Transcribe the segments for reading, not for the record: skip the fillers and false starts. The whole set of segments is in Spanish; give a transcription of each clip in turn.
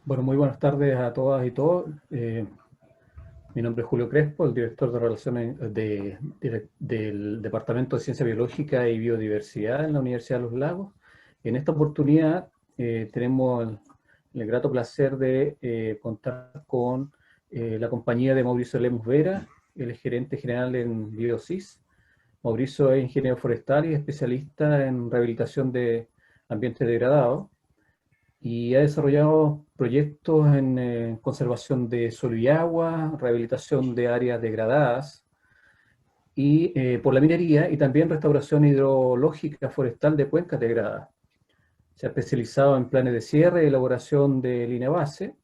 Bueno, muy buenas tardes a todas y todos. Mi nombre es Julio Crespo, el director de Relaciones del Departamento de Ciencia Biológica y Biodiversidad en la Universidad de Los Lagos. En esta oportunidad tenemos el grato placer de contar con la compañía de Mauricio Lemus Vera, el gerente general en Biosis. Mauricio es ingeniero forestal y especialista en rehabilitación de ambientes degradados y ha desarrollado proyectos en conservación de suelo y agua, rehabilitación de áreas degradadas y por la minería y también restauración hidrológica forestal de cuencas degradadas. Se ha especializado en planes de cierre y elaboración de línea base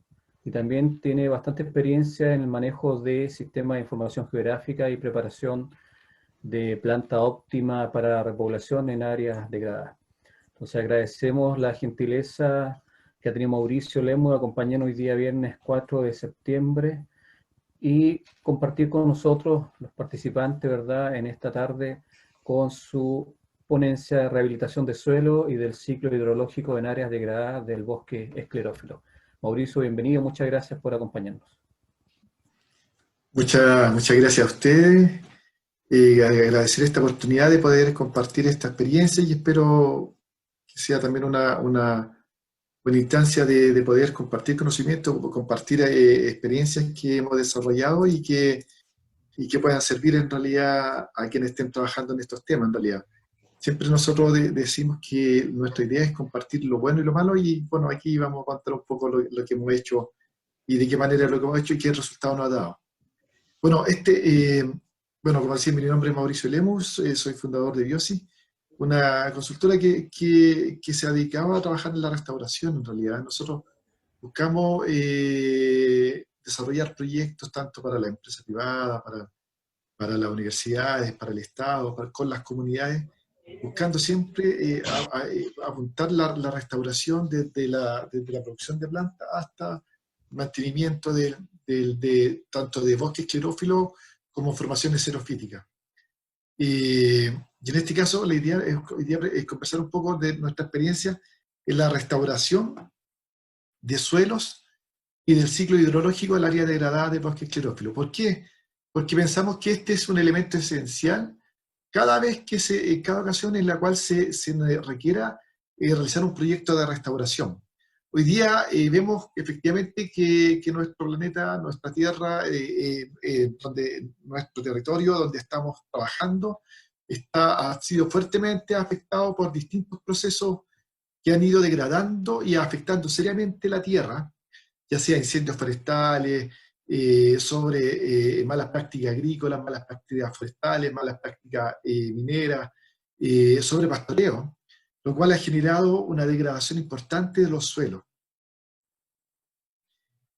y también tiene bastante experiencia en el manejo de sistemas de información geográfica y preparación de planta óptima para repoblación en áreas degradadas. Entonces agradecemos la gentileza que ha tenido Mauricio Lemus de acompañarnos hoy día viernes 4 de septiembre y compartir con nosotros, los participantes, ¿verdad?, en esta tarde con su ponencia de rehabilitación de suelo y del ciclo hidrológico en áreas degradadas del bosque esclerófilo. Mauricio, bienvenido, muchas gracias por acompañarnos. Muchas gracias a ustedes. Agradecer esta oportunidad de poder compartir esta experiencia y espero que sea también una instancia de poder compartir conocimiento, compartir experiencias que hemos desarrollado y que puedan servir en realidad a quienes estén trabajando en estos temas en realidad. Siempre nosotros decimos que nuestra idea es compartir lo bueno y lo malo y bueno, aquí vamos a contar un poco lo que hemos hecho y de qué manera lo que hemos hecho y qué resultado nos ha dado. Bueno, como decía, mi nombre es Mauricio Lemus, soy fundador de Biosis, una consultora que se dedicaba a trabajar en la restauración en realidad. Nosotros buscamos desarrollar proyectos tanto para la empresa privada, para las universidades, para el Estado, con las comunidades, buscando siempre apuntar la restauración desde la producción de plantas hasta mantenimiento tanto de bosques esclerófilos como formaciones xerofíticas. Y en este caso, la idea hoy día es conversar un poco de nuestra experiencia en la restauración de suelos y del ciclo hidrológico del área degradada de bosque esclerófilo. ¿Por qué? Porque pensamos que este es un elemento esencial en cada ocasión en la cual se requiera realizar un proyecto de restauración. Hoy día vemos efectivamente que nuestro planeta, nuestra Tierra, nuestro territorio donde estamos trabajando, ha sido fuertemente afectado por distintos procesos que han ido degradando y afectando seriamente la Tierra, ya sea incendios forestales, sobre malas prácticas agrícolas, malas prácticas forestales, malas prácticas mineras, sobre pastoreo, lo cual ha generado una degradación importante de los suelos.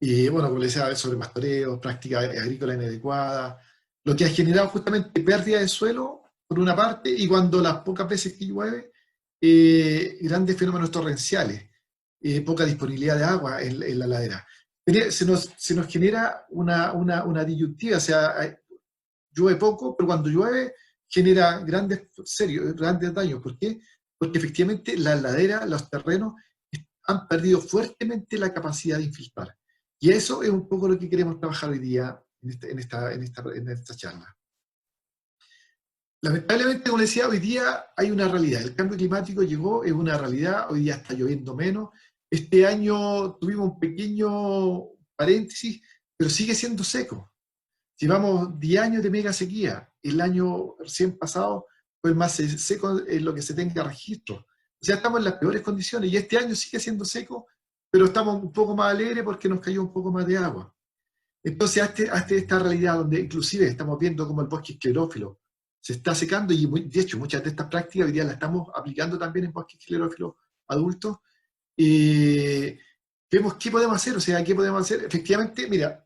Y bueno, como les decía, sobre pastoreo, prácticas agrícolas inadecuadas, lo que ha generado justamente pérdida de suelo, por una parte, y cuando las pocas veces que llueve, grandes fenómenos torrenciales, poca disponibilidad de agua en la ladera. Se nos genera una disyuntiva, o sea, llueve poco, pero cuando llueve genera grandes daños. ¿Por qué? Porque efectivamente las laderas, los terrenos han perdido fuertemente la capacidad de infiltrar. Y eso es un poco lo que queremos trabajar hoy día en esta charla. Lamentablemente, como decía, hoy día hay una realidad. El cambio climático llegó, es una realidad, hoy día está lloviendo menos. Este año tuvimos un pequeño paréntesis, pero sigue siendo seco. Llevamos 10 años de mega sequía. El año recién pasado fue el más seco en lo que se tenga registro. O sea, estamos en las peores condiciones y este año sigue siendo seco, pero estamos un poco más alegres porque nos cayó un poco más de agua. Entonces, hasta esta realidad donde inclusive estamos viendo como el bosque esclerófilo se está secando y de hecho muchas de estas prácticas hoy día las estamos aplicando también en bosque esclerófilo adultos. Vemos qué podemos hacer, o sea, qué podemos hacer. Efectivamente, mira,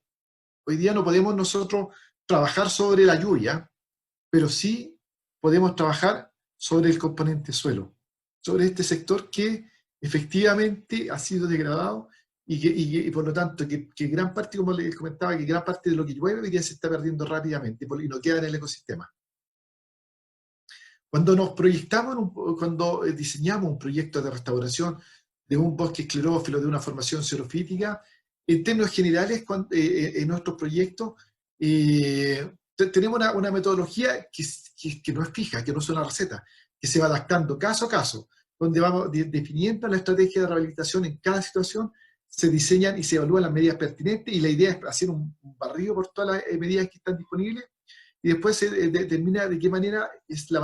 hoy día no podemos nosotros trabajar sobre la lluvia, pero sí podemos trabajar sobre el componente suelo, sobre este sector que efectivamente ha sido degradado y por lo tanto que gran parte, como les comentaba, que gran parte de lo que llueve hoy día se está perdiendo rápidamente y no queda en el ecosistema. Cuando nos proyectamos, cuando diseñamos un proyecto de restauración, de un bosque esclerófilo, de una formación xerofítica. En términos generales, en nuestros proyectos, tenemos una metodología que no es fija, que no es una receta, que se va adaptando caso a caso, donde vamos definiendo la estrategia de rehabilitación en cada situación, se diseñan y se evalúan las medidas pertinentes, y la idea es hacer un barrido por todas las medidas que están disponibles, y después se determina de qué manera es la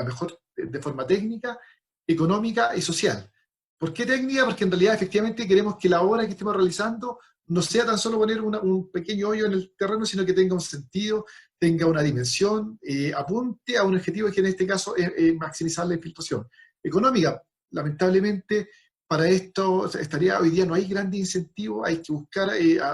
mejor de forma técnica, económica y social. ¿Por qué técnica? Porque en realidad efectivamente queremos que la obra que estemos realizando no sea tan solo poner un pequeño hoyo en el terreno, sino que tenga un sentido, tenga una dimensión, apunte a un objetivo que en este caso es maximizar la infiltración. Económica, lamentablemente, para esto hoy día no hay grandes incentivos, hay que buscar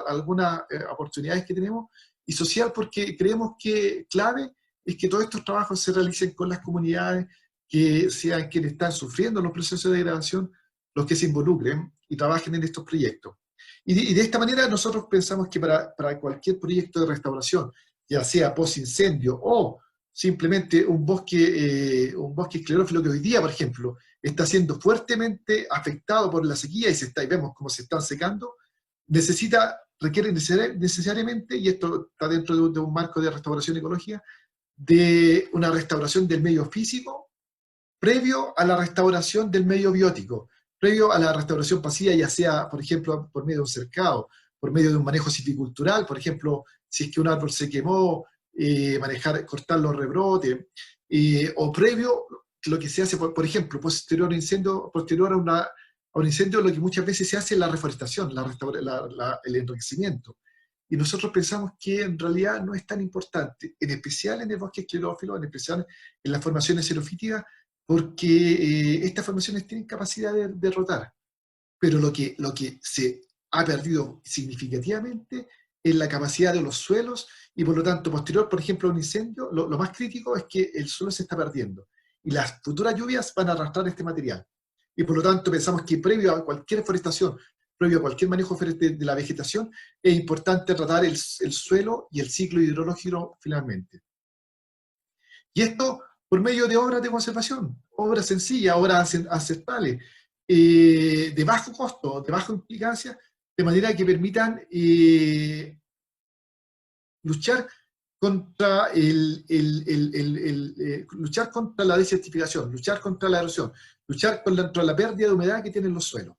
algunas oportunidades que tenemos, y social, porque creemos que clave es que todos estos trabajos se realicen con las comunidades, que sean quienes están sufriendo los procesos de degradación los que se involucren y trabajen en estos proyectos. Y de esta manera nosotros pensamos que para cualquier proyecto de restauración, ya sea post-incendio o simplemente un bosque esclerófilo que hoy día, por ejemplo, está siendo fuertemente afectado por la sequía y vemos cómo se están secando, requiere necesariamente, y esto está dentro de un marco de restauración ecológica, de una restauración del medio físico previo a la restauración del medio biótico, previo a la restauración pasiva, ya sea, por ejemplo, por medio de un cercado, por medio de un manejo silvicultural, por ejemplo, si es que un árbol se quemó, cortar los rebrotes, o previo, lo que se hace, por ejemplo, posterior a un incendio, lo que muchas veces se hace es la reforestación, el enriquecimiento. Y nosotros pensamos que en realidad no es tan importante, en especial en el bosque esclerófilo, en especial en las formaciones xerofíticas, porque estas formaciones tienen capacidad de rotar, pero lo que se ha perdido significativamente es la capacidad de los suelos, y por lo tanto, posterior, por ejemplo, a un incendio, lo más crítico es que el suelo se está perdiendo, y las futuras lluvias van a arrastrar este material. Y por lo tanto pensamos que previo a cualquier forestación, previo a cualquier manejo de la vegetación, es importante tratar el suelo y el ciclo hidrológico finalmente. Y esto por medio de obras de conservación, obras sencillas, obras ancestrales, de bajo costo, de baja implicancia, de manera que permitan luchar contra luchar contra la desertificación, luchar contra la erosión, luchar contra la pérdida de humedad que tienen los suelos.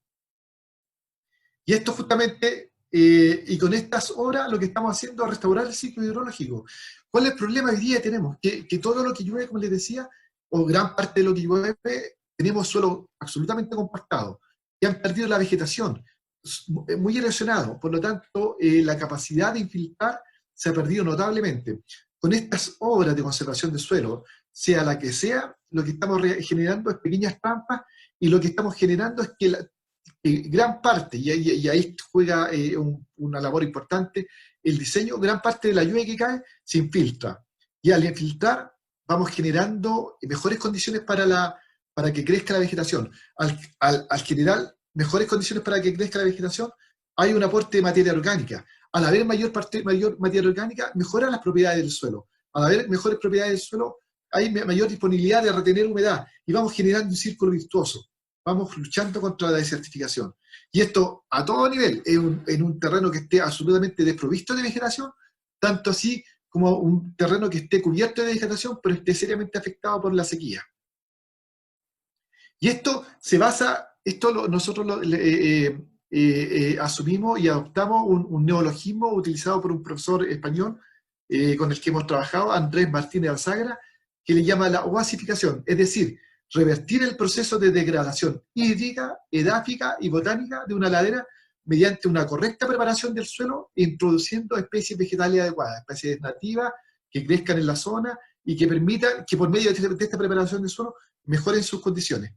Y esto justamente, y con estas obras lo que estamos haciendo es restaurar el ciclo hidrológico. ¿Cuál es el problema hoy día? Tenemos que todo lo que llueve, como les decía, o gran parte de lo que llueve, tenemos suelo absolutamente compactado, que han perdido la vegetación, muy erosionado, por lo tanto, la capacidad de infiltrar se ha perdido notablemente. Con estas obras de conservación de suelo, sea la que sea, lo que estamos generando es pequeñas trampas, y lo que estamos generando es que gran parte, y ahí juega una labor importante, el diseño, gran parte de la lluvia que cae se infiltra. Y al infiltrar vamos generando mejores condiciones para que crezca la vegetación. Al generar mejores condiciones para que crezca la vegetación, hay un aporte de materia orgánica. Al haber mayor materia orgánica, mejoran las propiedades del suelo. Al haber mejores propiedades del suelo, hay mayor disponibilidad de retener humedad, y vamos generando un círculo virtuoso. Vamos luchando contra la desertificación. Y esto a todo nivel, en un terreno que esté absolutamente desprovisto de vegetación, tanto así como un terreno que esté cubierto de vegetación, pero esté seriamente afectado por la sequía. Y esto se basa, nosotros asumimos y adoptamos un neologismo utilizado por un profesor español con el que hemos trabajado, Andrés Martínez Alzagra, que le llama la oasificación, es decir, revertir el proceso de degradación hídrica, edáfica y botánica de una ladera mediante una correcta preparación del suelo, introduciendo especies vegetales adecuadas, especies nativas que crezcan en la zona y que permitan que por medio de esta preparación del suelo mejoren sus condiciones.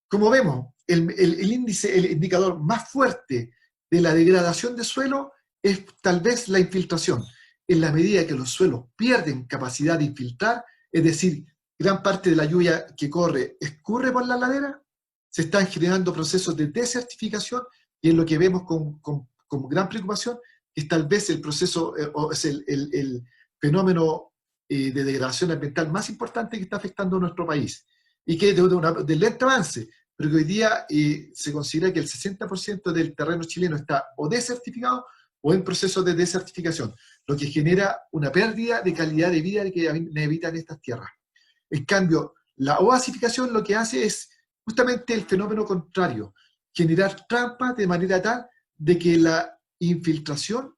Como vemos, el indicador más fuerte de la degradación de suelo es tal vez la infiltración. En la medida que los suelos pierden capacidad de infiltrar, es decir, gran parte de la lluvia que escurre por la ladera, se están generando procesos de desertificación, y es lo que vemos con gran preocupación, que es tal vez el proceso, o es el fenómeno de degradación ambiental más importante que está afectando a nuestro país, y que de lento avance, pero que hoy día se considera que el 60% del terreno chileno está o desertificado o en proceso de desertificación, lo que genera una pérdida de calidad de vida que evitan estas tierras. En cambio, la oasificación lo que hace es justamente el fenómeno contrario, generar trampas de manera tal de que la infiltración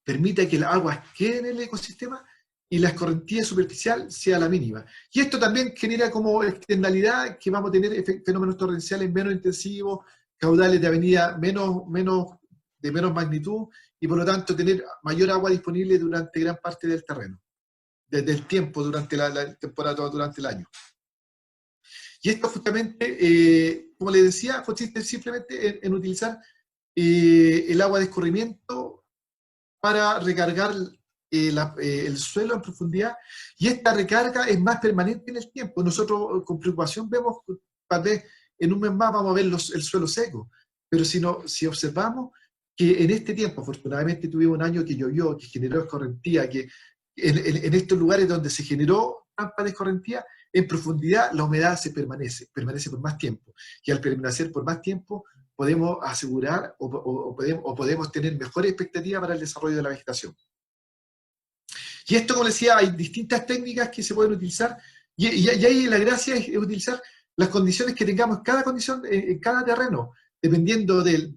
permita que el agua quede en el ecosistema y la escorrentía superficial sea la mínima. Y esto también genera como externalidad que vamos a tener fenómenos torrenciales menos intensivos, caudales de avenida de menos magnitud, y por lo tanto tener mayor agua disponible durante gran parte del terreno, desde el tiempo, durante la temporada, durante el año. Y esto justamente, como les decía, consiste simplemente en utilizar el agua de escurrimiento para recargar el suelo en profundidad, y esta recarga es más permanente en el tiempo. Nosotros con preocupación vemos, tal vez en un mes más vamos a ver el suelo seco, pero si observamos que en este tiempo, afortunadamente tuvimos un año que llovió, que generó escorrentía, que en estos lugares donde se generó trampa de escorrentía, en profundidad la humedad permanece por más tiempo, y al permanecer por más tiempo podemos asegurar o podemos tener mejores expectativas para el desarrollo de la vegetación. Y esto, como decía, hay distintas técnicas que se pueden utilizar, y ahí la gracia es utilizar las condiciones que tengamos en cada terreno, dependiendo de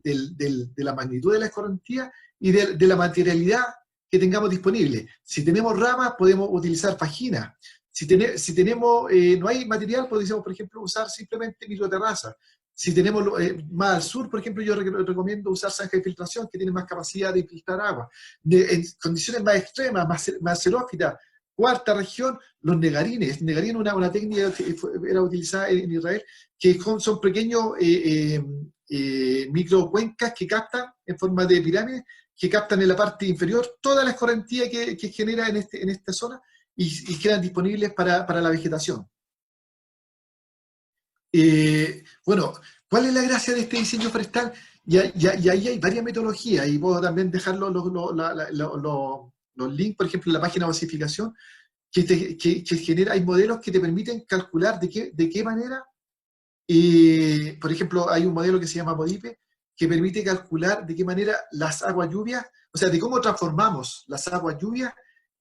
la magnitud de la escorrentía y de la materialidad que tengamos disponible. Si tenemos ramas, podemos utilizar fajinas. Si tenemos, no hay material, podemos, por ejemplo, usar simplemente microterrazas. Si tenemos más al sur, por ejemplo, yo recomiendo usar zanja de filtración, que tiene más capacidad de infiltrar agua. En condiciones más extremas, más xerófitas, cuarta región, los negarines. Negarín es una técnica que era utilizada en Israel, que son pequeños microcuencas que captan en forma de pirámides, que captan en la parte inferior toda la escorrentía que genera en esta zona, y quedan disponibles para la vegetación. Bueno, ¿cuál es la gracia de este diseño forestal? Y ahí hay varias metodologías, y puedo también dejar los links, por ejemplo, en la página de osificación, que genera, hay modelos que te permiten calcular de qué manera, por ejemplo, hay un modelo que se llama MODIPE, que permite calcular de qué manera las aguas lluvias, o sea, de cómo transformamos las aguas lluvias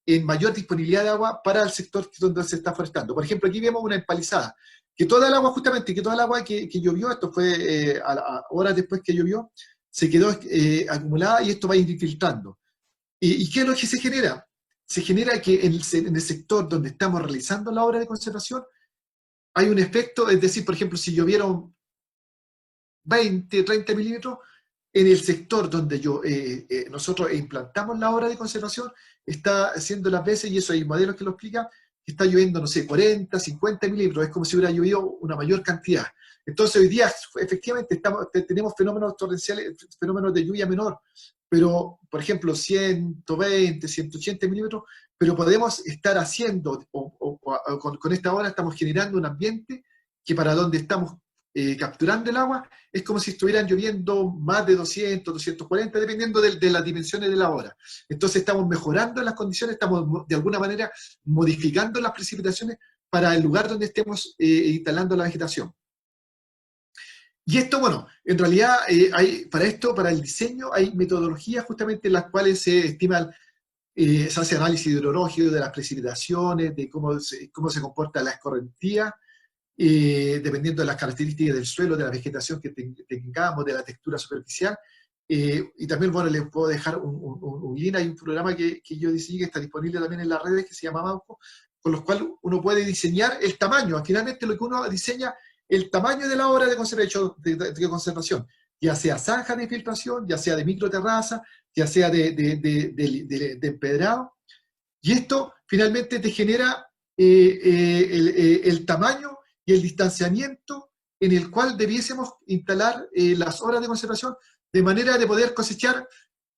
en mayor disponibilidad de agua para el sector donde se está forestando. Por ejemplo, aquí vemos una empalizada, que toda el agua, justamente, que toda el agua que llovió, esto fue horas después que llovió, se quedó acumulada, y esto va a ir infiltrando. ¿Y qué es lo que se genera? Se genera que en el sector donde estamos realizando la obra de conservación hay un efecto, es decir, por ejemplo, si llovieron 20, 30 milímetros, en el sector donde nosotros implantamos la obra de conservación, está haciendo las veces, y eso hay modelos que lo explican, que está lloviendo, no sé, 40, 50 milímetros, es como si hubiera llovido una mayor cantidad. Entonces hoy día, efectivamente, tenemos fenómenos torrenciales, fenómenos de lluvia menor, pero, por ejemplo, 120, 180 milímetros, pero podemos estar haciendo, con esta obra estamos generando un ambiente que, para donde estamos capturando el agua, es como si estuvieran lloviendo más de 200, 240, dependiendo de las dimensiones de la obra. Entonces estamos mejorando las condiciones, estamos de alguna manera modificando las precipitaciones para el lugar donde estemos instalando la vegetación. Y esto, bueno, en realidad para el diseño hay metodologías justamente en las cuales se estiman, se hace análisis hidrológico de las precipitaciones, de cómo se comporta la escorrentía, dependiendo de las características del suelo, de la vegetación que tengamos, de la textura superficial. Y también, bueno, les puedo dejar un link, hay un programa que yo diseñé, que está disponible también en las redes, que se llama Mauco, con los cuales uno puede diseñar el tamaño. Finalmente, lo que uno diseña, el tamaño de la obra de conservación, ya sea zanja de infiltración, ya sea de microterraza, ya sea de empedrado. Y esto finalmente te genera el tamaño y el distanciamiento en el cual debiésemos instalar las obras de conservación, de manera de poder cosechar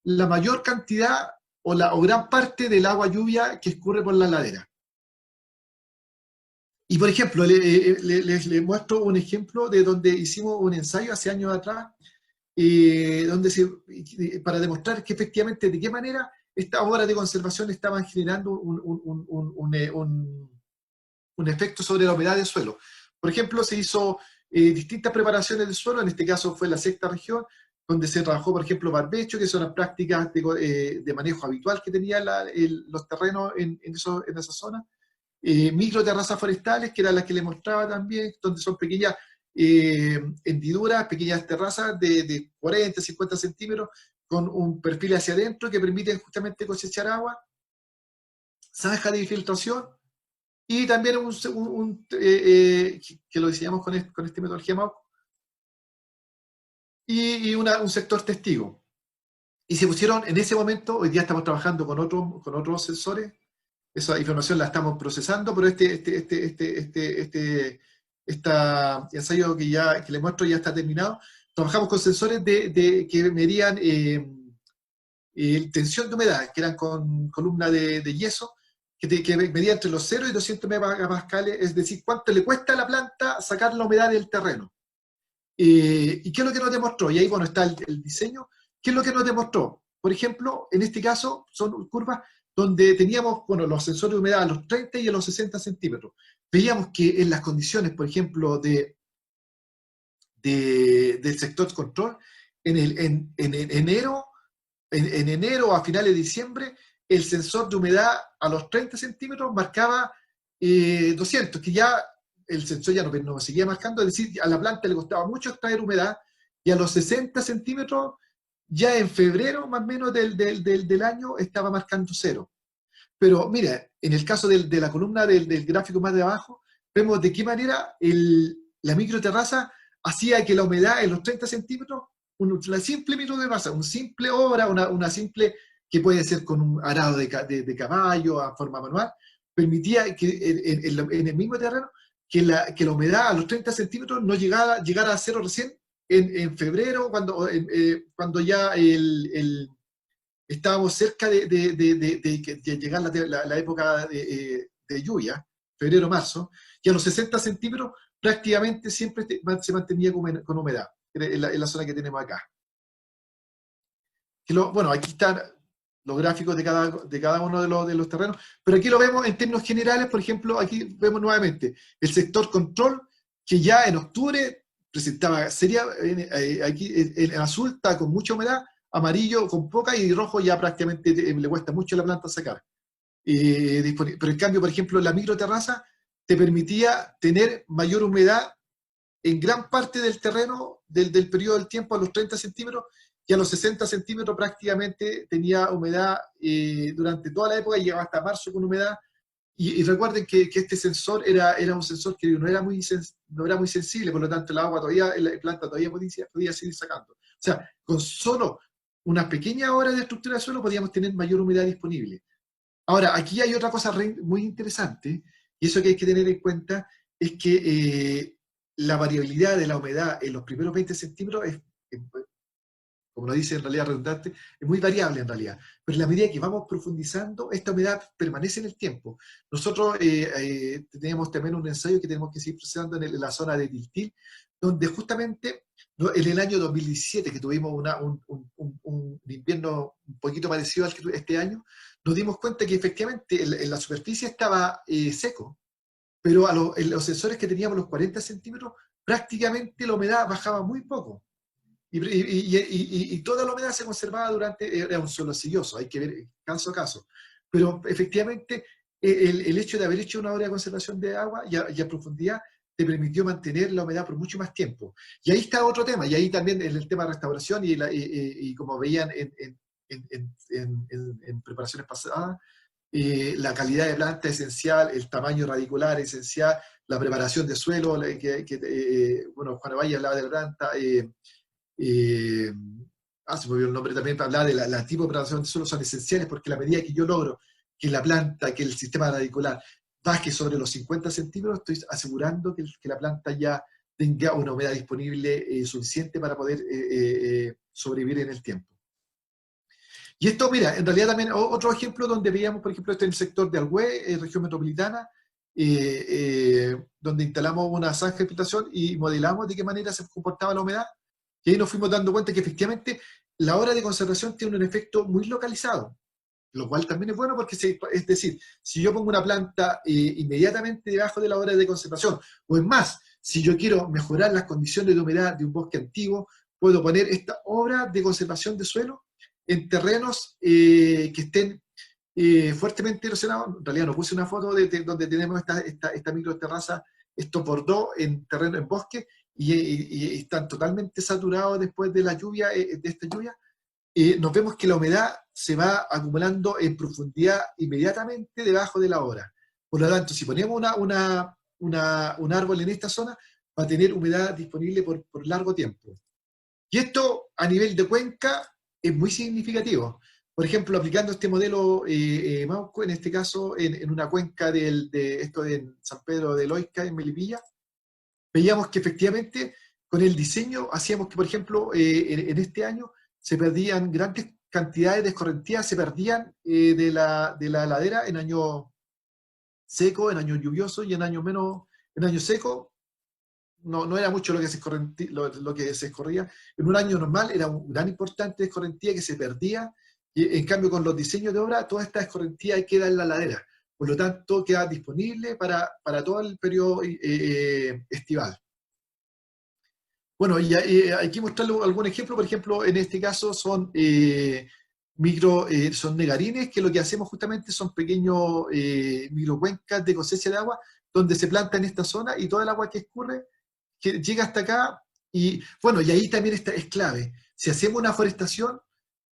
la mayor cantidad o gran parte del agua lluvia que escurre por la ladera. Y, por ejemplo, les muestro un ejemplo de donde hicimos un ensayo hace años atrás, para demostrar que efectivamente de qué manera estas obras de conservación estaban generando un efecto sobre la humedad del suelo. Por ejemplo, se hizo distintas preparaciones del suelo. En este caso fue la sexta región, donde se trabajó, por ejemplo, barbecho, que son las prácticas de manejo habitual que tenían los terrenos en esa zona. Microterrazas forestales, que eran las que les mostraba también, donde son pequeñas hendiduras, pequeñas terrazas de 40, 50 centímetros, con un perfil hacia adentro que permiten justamente cosechar agua, zanja de infiltración, y también que lo diseñamos con esta metodología MAUC, y un sector testigo. Y se pusieron, en ese momento, hoy día estamos trabajando con otros sensores, esa información la estamos procesando, pero este ensayo que les muestro ya está terminado. Trabajamos con sensores que medían tensión de humedad, que eran con columna de yeso, que medía entre los 0 y 200 megapascales, es decir, cuánto le cuesta a la planta sacar la humedad del terreno. ¿Y qué es lo que nos demostró? Y ahí, bueno, está el diseño. ¿Qué es lo que nos demostró? Por ejemplo, en este caso, son curvas donde teníamos, bueno, los sensores de humedad a los 30 y a los 60 centímetros. Veíamos que en las condiciones, por ejemplo, del sector control, en enero a finales de diciembre, el sensor de humedad a los 30 centímetros marcaba 200, que ya el sensor ya no seguía marcando, es decir, a la planta le costaba mucho extraer humedad, y a los 60 centímetros, ya en febrero más o menos del año, estaba marcando 0. Pero mira, en el caso de la columna del gráfico más de abajo, vemos de qué manera la microterraza hacía que la humedad en los 30 centímetros, una simple microterraza, una simple obra, una simple, que puede ser con un arado de caballo a forma manual, permitía que en el mismo terreno, que la humedad a los 30 centímetros no llegara a 0 recién en febrero, cuando ya estábamos cerca de llegar la época de lluvia, febrero-marzo, y a los 60 centímetros prácticamente siempre se mantenía con humedad, en la zona que tenemos acá. Bueno, aquí están los gráficos de cada uno de los terrenos, pero aquí lo vemos en términos generales. Por ejemplo, aquí vemos nuevamente el sector control, que ya en octubre presentaba aquí en azul está con mucha humedad, amarillo con poca, y rojo ya prácticamente le cuesta mucho a la planta sacar. Pero en cambio, por ejemplo, la microterraza te permitía tener mayor humedad en gran parte del terreno del periodo del tiempo, a los 30 centímetros, y a los 60 centímetros prácticamente tenía humedad durante toda la época, y llegaba hasta marzo con humedad. Y recuerden que este sensor era un sensor que no era muy sensible, por lo tanto la planta todavía podía seguir sacando. O sea, con solo unas pequeñas horas de estructura de suelo podíamos tener mayor humedad disponible. Ahora, aquí hay otra cosa muy interesante, y eso que hay que tener en cuenta es que la variabilidad de la humedad en los primeros 20 centímetros como nos dice en realidad redundante, es muy variable en realidad. Pero en la medida que vamos profundizando, esta humedad permanece en el tiempo. Nosotros tenemos también un ensayo que tenemos que seguir procesando en la zona de Tiltil, donde justamente en el año 2017, que tuvimos un invierno un poquito parecido al que este año, nos dimos cuenta que efectivamente en la superficie estaba seco, pero en los sensores que teníamos, los 40 centímetros, prácticamente la humedad bajaba muy poco. Y toda la humedad se conservaba era un suelo silloso, hay que ver caso a caso. Pero efectivamente, el hecho de haber hecho una obra de conservación de agua y a profundidad te permitió mantener la humedad por mucho más tiempo. Y ahí está otro tema, y ahí también el tema de restauración, y como veían en preparaciones pasadas, la calidad de planta es esencial, el tamaño radicular es esencial, la preparación de suelo, bueno, Juan Valle hablaba de la planta, se me olvidó el nombre también, para hablar de la tipo de preparación de suelo, son esenciales, porque a la medida que yo logro que la planta, que el sistema radicular baje sobre los 50 centímetros, estoy asegurando que la planta ya tenga una humedad disponible suficiente para poder sobrevivir en el tiempo. Y esto, mira, en realidad también otro ejemplo donde veíamos, por ejemplo, en el sector de Alhué, región metropolitana, donde instalamos una zanja de filtración y modelamos de qué manera se comportaba la humedad, y ahí nos fuimos dando cuenta que efectivamente la hora de conservación tiene un efecto muy localizado, lo cual también es bueno, porque es decir, si yo pongo una planta inmediatamente debajo de la hora de conservación, o es más, Si yo quiero mejorar las condiciones de humedad de un bosque antiguo, puedo poner esta obra de conservación de suelo en terrenos que estén fuertemente erosionados. En realidad no puse una foto de donde tenemos esta microterraza, estos bordó en terreno, en bosque, y están totalmente saturados después de la lluvia, de esta lluvia. Nos vemos que la humedad se va acumulando en profundidad inmediatamente debajo de la obra. Por lo tanto, si ponemos un árbol en esta zona, va a tener humedad disponible por largo tiempo. Y esto a nivel de cuenca es muy significativo. Por ejemplo, aplicando este modelo Mauco, en este caso en una cuenca de San Pedro de Loica, en Melipilla, veíamos que efectivamente con el diseño hacíamos que, por ejemplo, en este año se perdían grandes cantidades de escorrentías, se perdían de la ladera en año seco, en año lluvioso, y en año seco no era mucho lo que se escorría. En un año normal era un gran importante escorrentía que se perdía, y en cambio con los diseños de obra toda esta escorrentía queda en la ladera, por lo tanto queda disponible para todo el periodo estival. Bueno, y aquí mostrarle algún ejemplo. Por ejemplo, en este caso son son negarines, que lo que hacemos justamente son pequeños microcuencas de cosecha de agua, donde se planta en esta zona y todo el agua que escurre que llega hasta acá. Y bueno, y ahí también es clave. Si hacemos una forestación,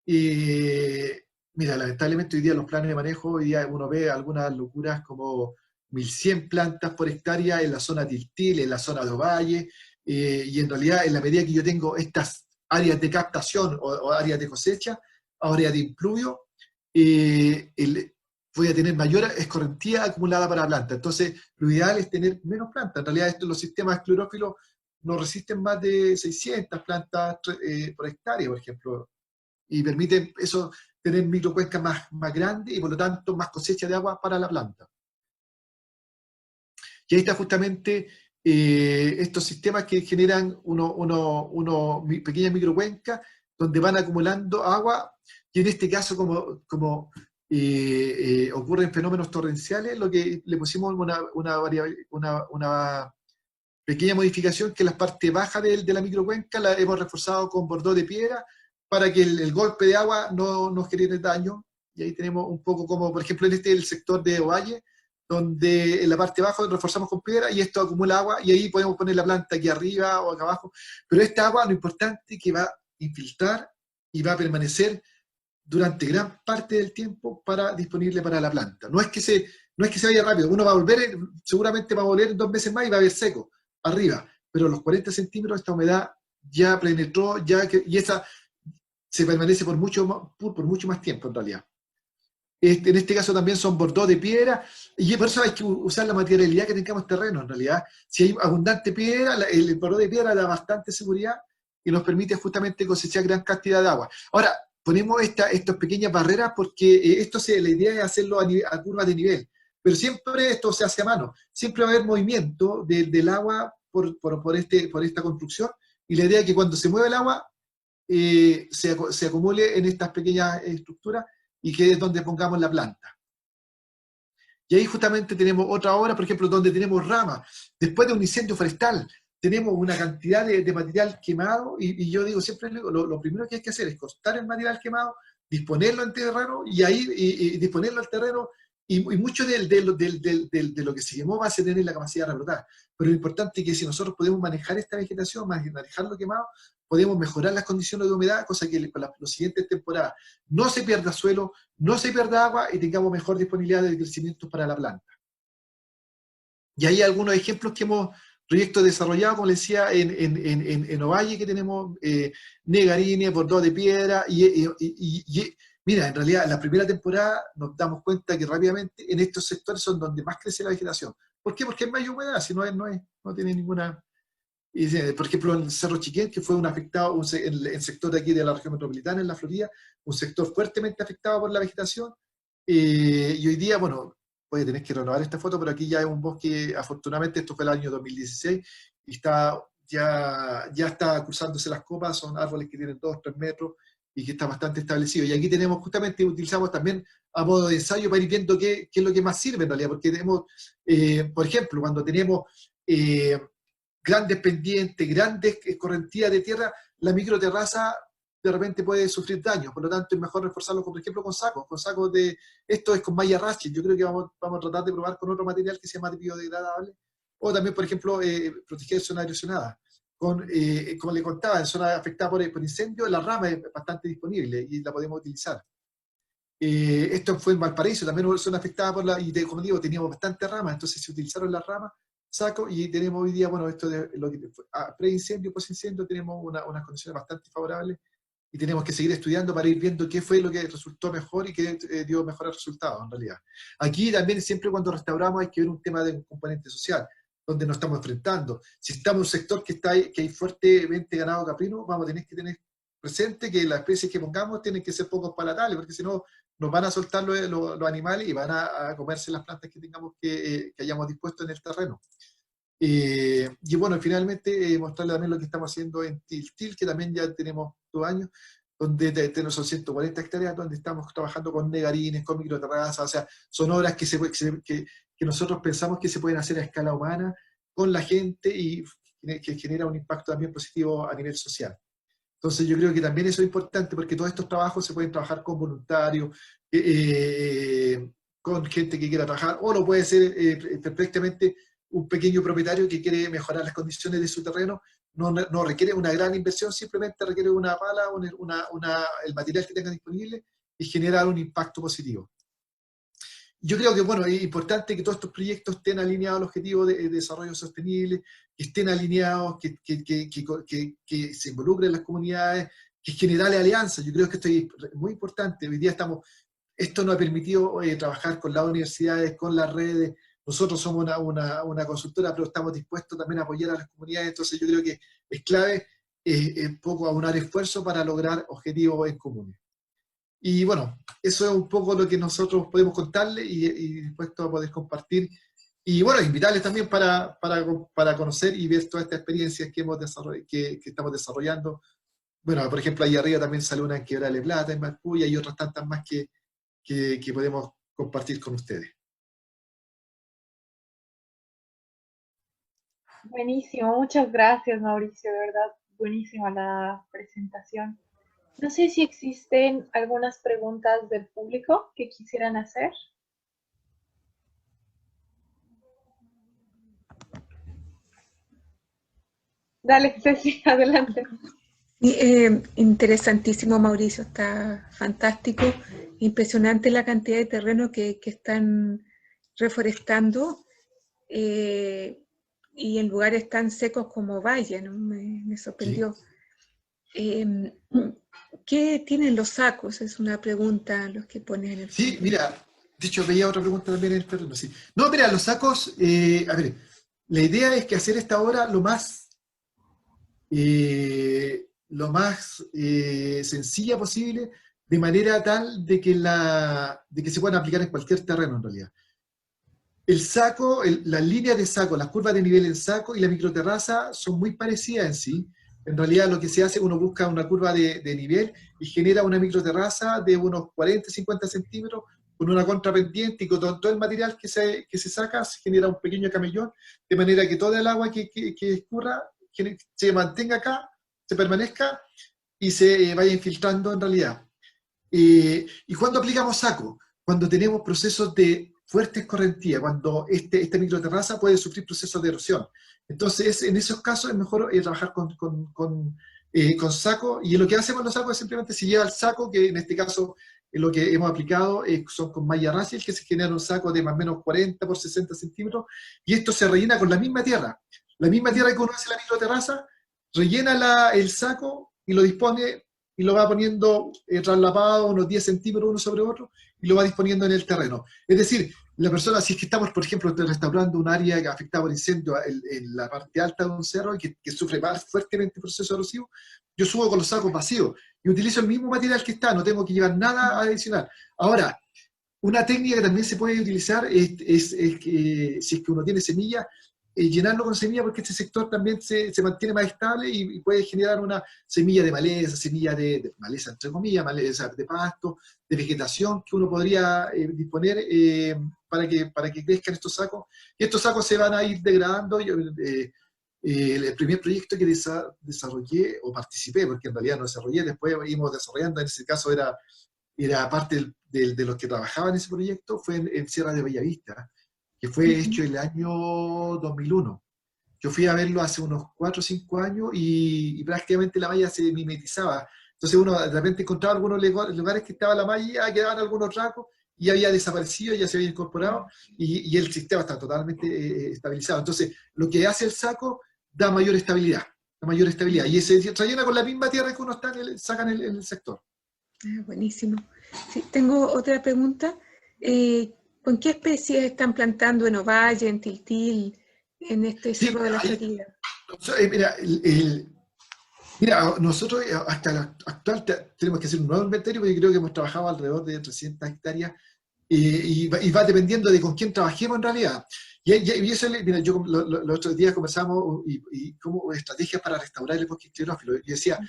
mira, lamentablemente hoy día los planes de manejo, hoy día uno ve algunas locuras como 1100 plantas por hectárea en la zona Tiltil, en la zona de Ovalle, y en realidad en la medida que yo tengo estas áreas de captación o áreas de cosecha, áreas de impluvio, voy a tener mayor escorrentía acumulada para la planta. Entonces, lo ideal es tener menos plantas. En realidad, los sistemas clorófilos no resisten más de 600 plantas por hectárea, por ejemplo, y permiten eso, tener microcuencas más grandes y por lo tanto más cosecha de agua para la planta. Y ahí está justamente estos sistemas que generan pequeñas microcuencas donde van acumulando agua, y en este caso como ocurren fenómenos torrenciales, lo que le pusimos una pequeña modificación, que la parte baja de la microcuenca la hemos reforzado con bordó de piedra para que el golpe de agua no nos genere daño. Y ahí tenemos un poco como, por ejemplo, en el sector de Ovalle, donde en la parte baja reforzamos con piedra y esto acumula agua, y ahí podemos poner la planta aquí arriba o acá abajo. Pero esta agua, lo importante es que va a infiltrar y va a permanecer durante gran parte del tiempo disponible para la planta. No es que se vaya rápido, uno va a volver, seguramente va a volver en 2 meses más y va a haber seco arriba, pero los 40 centímetros esta humedad ya penetró, y esa se permanece por mucho más tiempo en realidad. En este caso también son bordó de piedra, y por eso hay que usar la materialidad que tengamos terreno en realidad. Si hay abundante piedra, el bordó de piedra da bastante seguridad y nos permite justamente cosechar gran cantidad de agua. Ahora, ponemos estas pequeñas barreras porque la idea es hacerlo a curvas de nivel, pero siempre esto se hace a mano, siempre va a haber movimiento del agua por esta construcción, y la idea es que cuando se mueve el agua se acumule en estas pequeñas estructuras y que es donde pongamos la planta. Y ahí justamente tenemos otra obra, por ejemplo, donde tenemos ramas. Después de un incendio forestal, tenemos una cantidad de material quemado, y yo digo siempre, lo primero que hay que hacer es cortar el material quemado, disponerlo en terreno, y disponerlo al terreno, y mucho de lo que se quemó va a tener la capacidad de rebrotar. Pero lo importante es que si nosotros podemos manejar esta vegetación, manejar lo quemado, podemos mejorar las condiciones de humedad, cosa que para las siguientes temporadas no se pierda suelo, no se pierda agua, y tengamos mejor disponibilidad de crecimiento para la planta. Y hay algunos ejemplos que hemos proyectos desarrollados, como les decía, en Ovalle, que tenemos negarines, bordó de piedra, y mira, en realidad la primera temporada nos damos cuenta que rápidamente en estos sectores son donde más crece la vegetación. ¿Por qué? Porque hay mayor humedad, si no tiene ninguna... por ejemplo, en Cerro Chiquén, que fue un afectado, el sector de aquí de la región metropolitana, en la Florida, un sector fuertemente afectado por la vegetación, y hoy día, bueno, voy a tener que renovar esta foto, pero aquí ya es un bosque, afortunadamente esto fue el año 2016, y ya está cruzándose las copas, son árboles que tienen 2 o 3 metros, y que está bastante establecido. Y aquí tenemos, justamente utilizamos también a modo de ensayo para ir viendo qué es lo que más sirve en realidad, porque tenemos, por ejemplo, cuando tenemos grandes pendientes, grandes correntías de tierra, la microterraza de repente puede sufrir daño. Por lo tanto, es mejor reforzarlo, por ejemplo, con sacos de, esto es con malla Ratchet. Yo creo que vamos a tratar de probar con otro material que sea más biodegradable, o también, por ejemplo, proteger zonas erosionadas. Como le contaba, en zonas afectadas por incendio, la rama es bastante disponible y la podemos utilizar. Esto fue en Valparaíso, también una zona afectada por como digo, teníamos bastantes ramas, entonces se utilizaron las ramas, saco, y tenemos hoy día, bueno, esto de lo que pre-incendio, post-incendio, tenemos unas condiciones bastante favorables, y tenemos que seguir estudiando para ir viendo qué fue lo que resultó mejor y qué dio mejores resultados, en realidad. Aquí también, siempre cuando restauramos, hay que ver un tema de un componente social, donde nos estamos enfrentando. Si estamos en un sector que hay fuertemente ganado caprino, vamos a tener que tener presente que las especies que pongamos tienen que ser poco palatables, porque si no, nos van a soltar los animales y van a comerse las plantas que tengamos que hayamos dispuesto en el terreno. Y bueno, finalmente mostrarle también lo que estamos haciendo en Tiltil, que también ya tenemos 2 años, donde tenemos son 140 hectáreas, donde estamos trabajando con negarines, con microterrazas, o sea, son obras que nosotros pensamos que se pueden hacer a escala humana con la gente y que genera un impacto también positivo a nivel social. Entonces yo creo que también eso es importante, porque todos estos trabajos se pueden trabajar con voluntarios, con gente que quiera trabajar, o lo puede ser perfectamente un pequeño propietario que quiere mejorar las condiciones de su terreno. No requiere una gran inversión, simplemente requiere una pala, el material que tenga disponible, y generar un impacto positivo. Yo creo que, bueno, es importante que todos estos proyectos estén alineados al objetivo de desarrollo sostenible, que estén alineados, que se involucren las comunidades, que generen alianzas. Yo creo que esto es muy importante. Hoy día esto nos ha permitido trabajar con las universidades, con las redes. Nosotros somos una consultora, pero estamos dispuestos también a apoyar a las comunidades. Entonces yo creo que es clave un poco aunar esfuerzos para lograr objetivos en comunes. Y bueno, eso es un poco lo que nosotros podemos contarles y dispuestos a poder compartir. Y bueno, invitarles también para conocer y ver todas estas experiencias que estamos desarrollando. Bueno, por ejemplo, ahí arriba también sale una en Quebrada de Plata, en Maipú, y hay otras tantas más que podemos compartir con ustedes. Buenísimo, muchas gracias, Mauricio, de verdad, buenísima la presentación. No sé si existen algunas preguntas del público que quisieran hacer. Dale, Ceci, adelante. Interesantísimo, Mauricio, está fantástico, impresionante la cantidad de terreno que están reforestando y en lugares tan secos como Valle, ¿no? Me sorprendió. Sí. ¿Qué tienen los sacos? Es una pregunta los que ponen en el Sí, fondo. Mira, de hecho veía otra pregunta también en el terreno, sí. No, mira, los sacos, a ver, la idea es que hacer esta obra lo más sencilla posible, de manera tal de que se puedan aplicar en cualquier terreno en realidad. El saco, las líneas de saco, las curvas de nivel en saco y la microterraza son muy parecidas en sí. En realidad lo que se hace, uno busca una curva de nivel y genera una microterraza de unos 40-50 centímetros con una contrapendiente, y con todo el material que se saca se genera un pequeño camellón, de manera que toda el agua que escurra se mantenga acá, se permanezca y se vaya infiltrando en realidad. ¿Y cuando aplicamos saco? Cuando tenemos procesos de fuertes correntías, cuando esta microterraza puede sufrir procesos de erosión. Entonces, en esos casos es mejor trabajar con saco, y lo que hacemos los sacos es simplemente se lleva el saco, que en este caso lo que hemos aplicado son con malla Ratchet, que se genera un saco de más o menos 40 por 60 centímetros, y esto se rellena con la misma tierra. La misma tierra que uno hace la microterraza, rellena el saco y lo dispone y lo va poniendo traslapado unos 10 centímetros uno sobre otro, y lo va disponiendo en el terreno. Es decir, la persona, si es que estamos, por ejemplo, restaurando un área afectada por incendio en la parte alta de un cerro y que sufre más fuertemente proceso erosivo, yo subo con los sacos vacíos y utilizo el mismo material que está, no tengo que llevar nada adicional. Ahora, una técnica que también se puede utilizar es que si es que uno tiene semillas, llenarlo con semilla, porque este sector también se mantiene más estable y puede generar una semilla de maleza, semilla de maleza entre comillas, maleza de pasto, de vegetación que uno podría disponer para que crezcan estos sacos. Y estos sacos se van a ir degradando el primer proyecto que desarrollé, o participé, porque en realidad no desarrollé, después íbamos desarrollando, en ese caso era parte de los que trabajaban en ese proyecto, fue en Sierra de Bellavista, que fue hecho el año 2001. Yo fui a verlo hace unos 4 o 5 años y prácticamente la malla se mimetizaba. Entonces uno de repente encontraba algunos lugares que estaba la malla, quedaban algunos rasgos, y había desaparecido, ya se había incorporado, y el sistema está totalmente estabilizado. Entonces, lo que hace el saco da mayor estabilidad, y se rellena con la misma tierra que uno saca en el sector. Buenísimo. Sí, tengo otra pregunta. ¿Con qué especies están plantando en Ovalle, en Tiltil, en este Cerro de la Florida? Mira, nosotros hasta la actual tenemos que hacer un nuevo inventario, porque creo que hemos trabajado alrededor de 300 hectáreas, y va dependiendo de con quién trabajemos en realidad. Y eso, mira, yo los otros días conversamos y como estrategias para restaurar el bosque esclerófilo. Yo decía,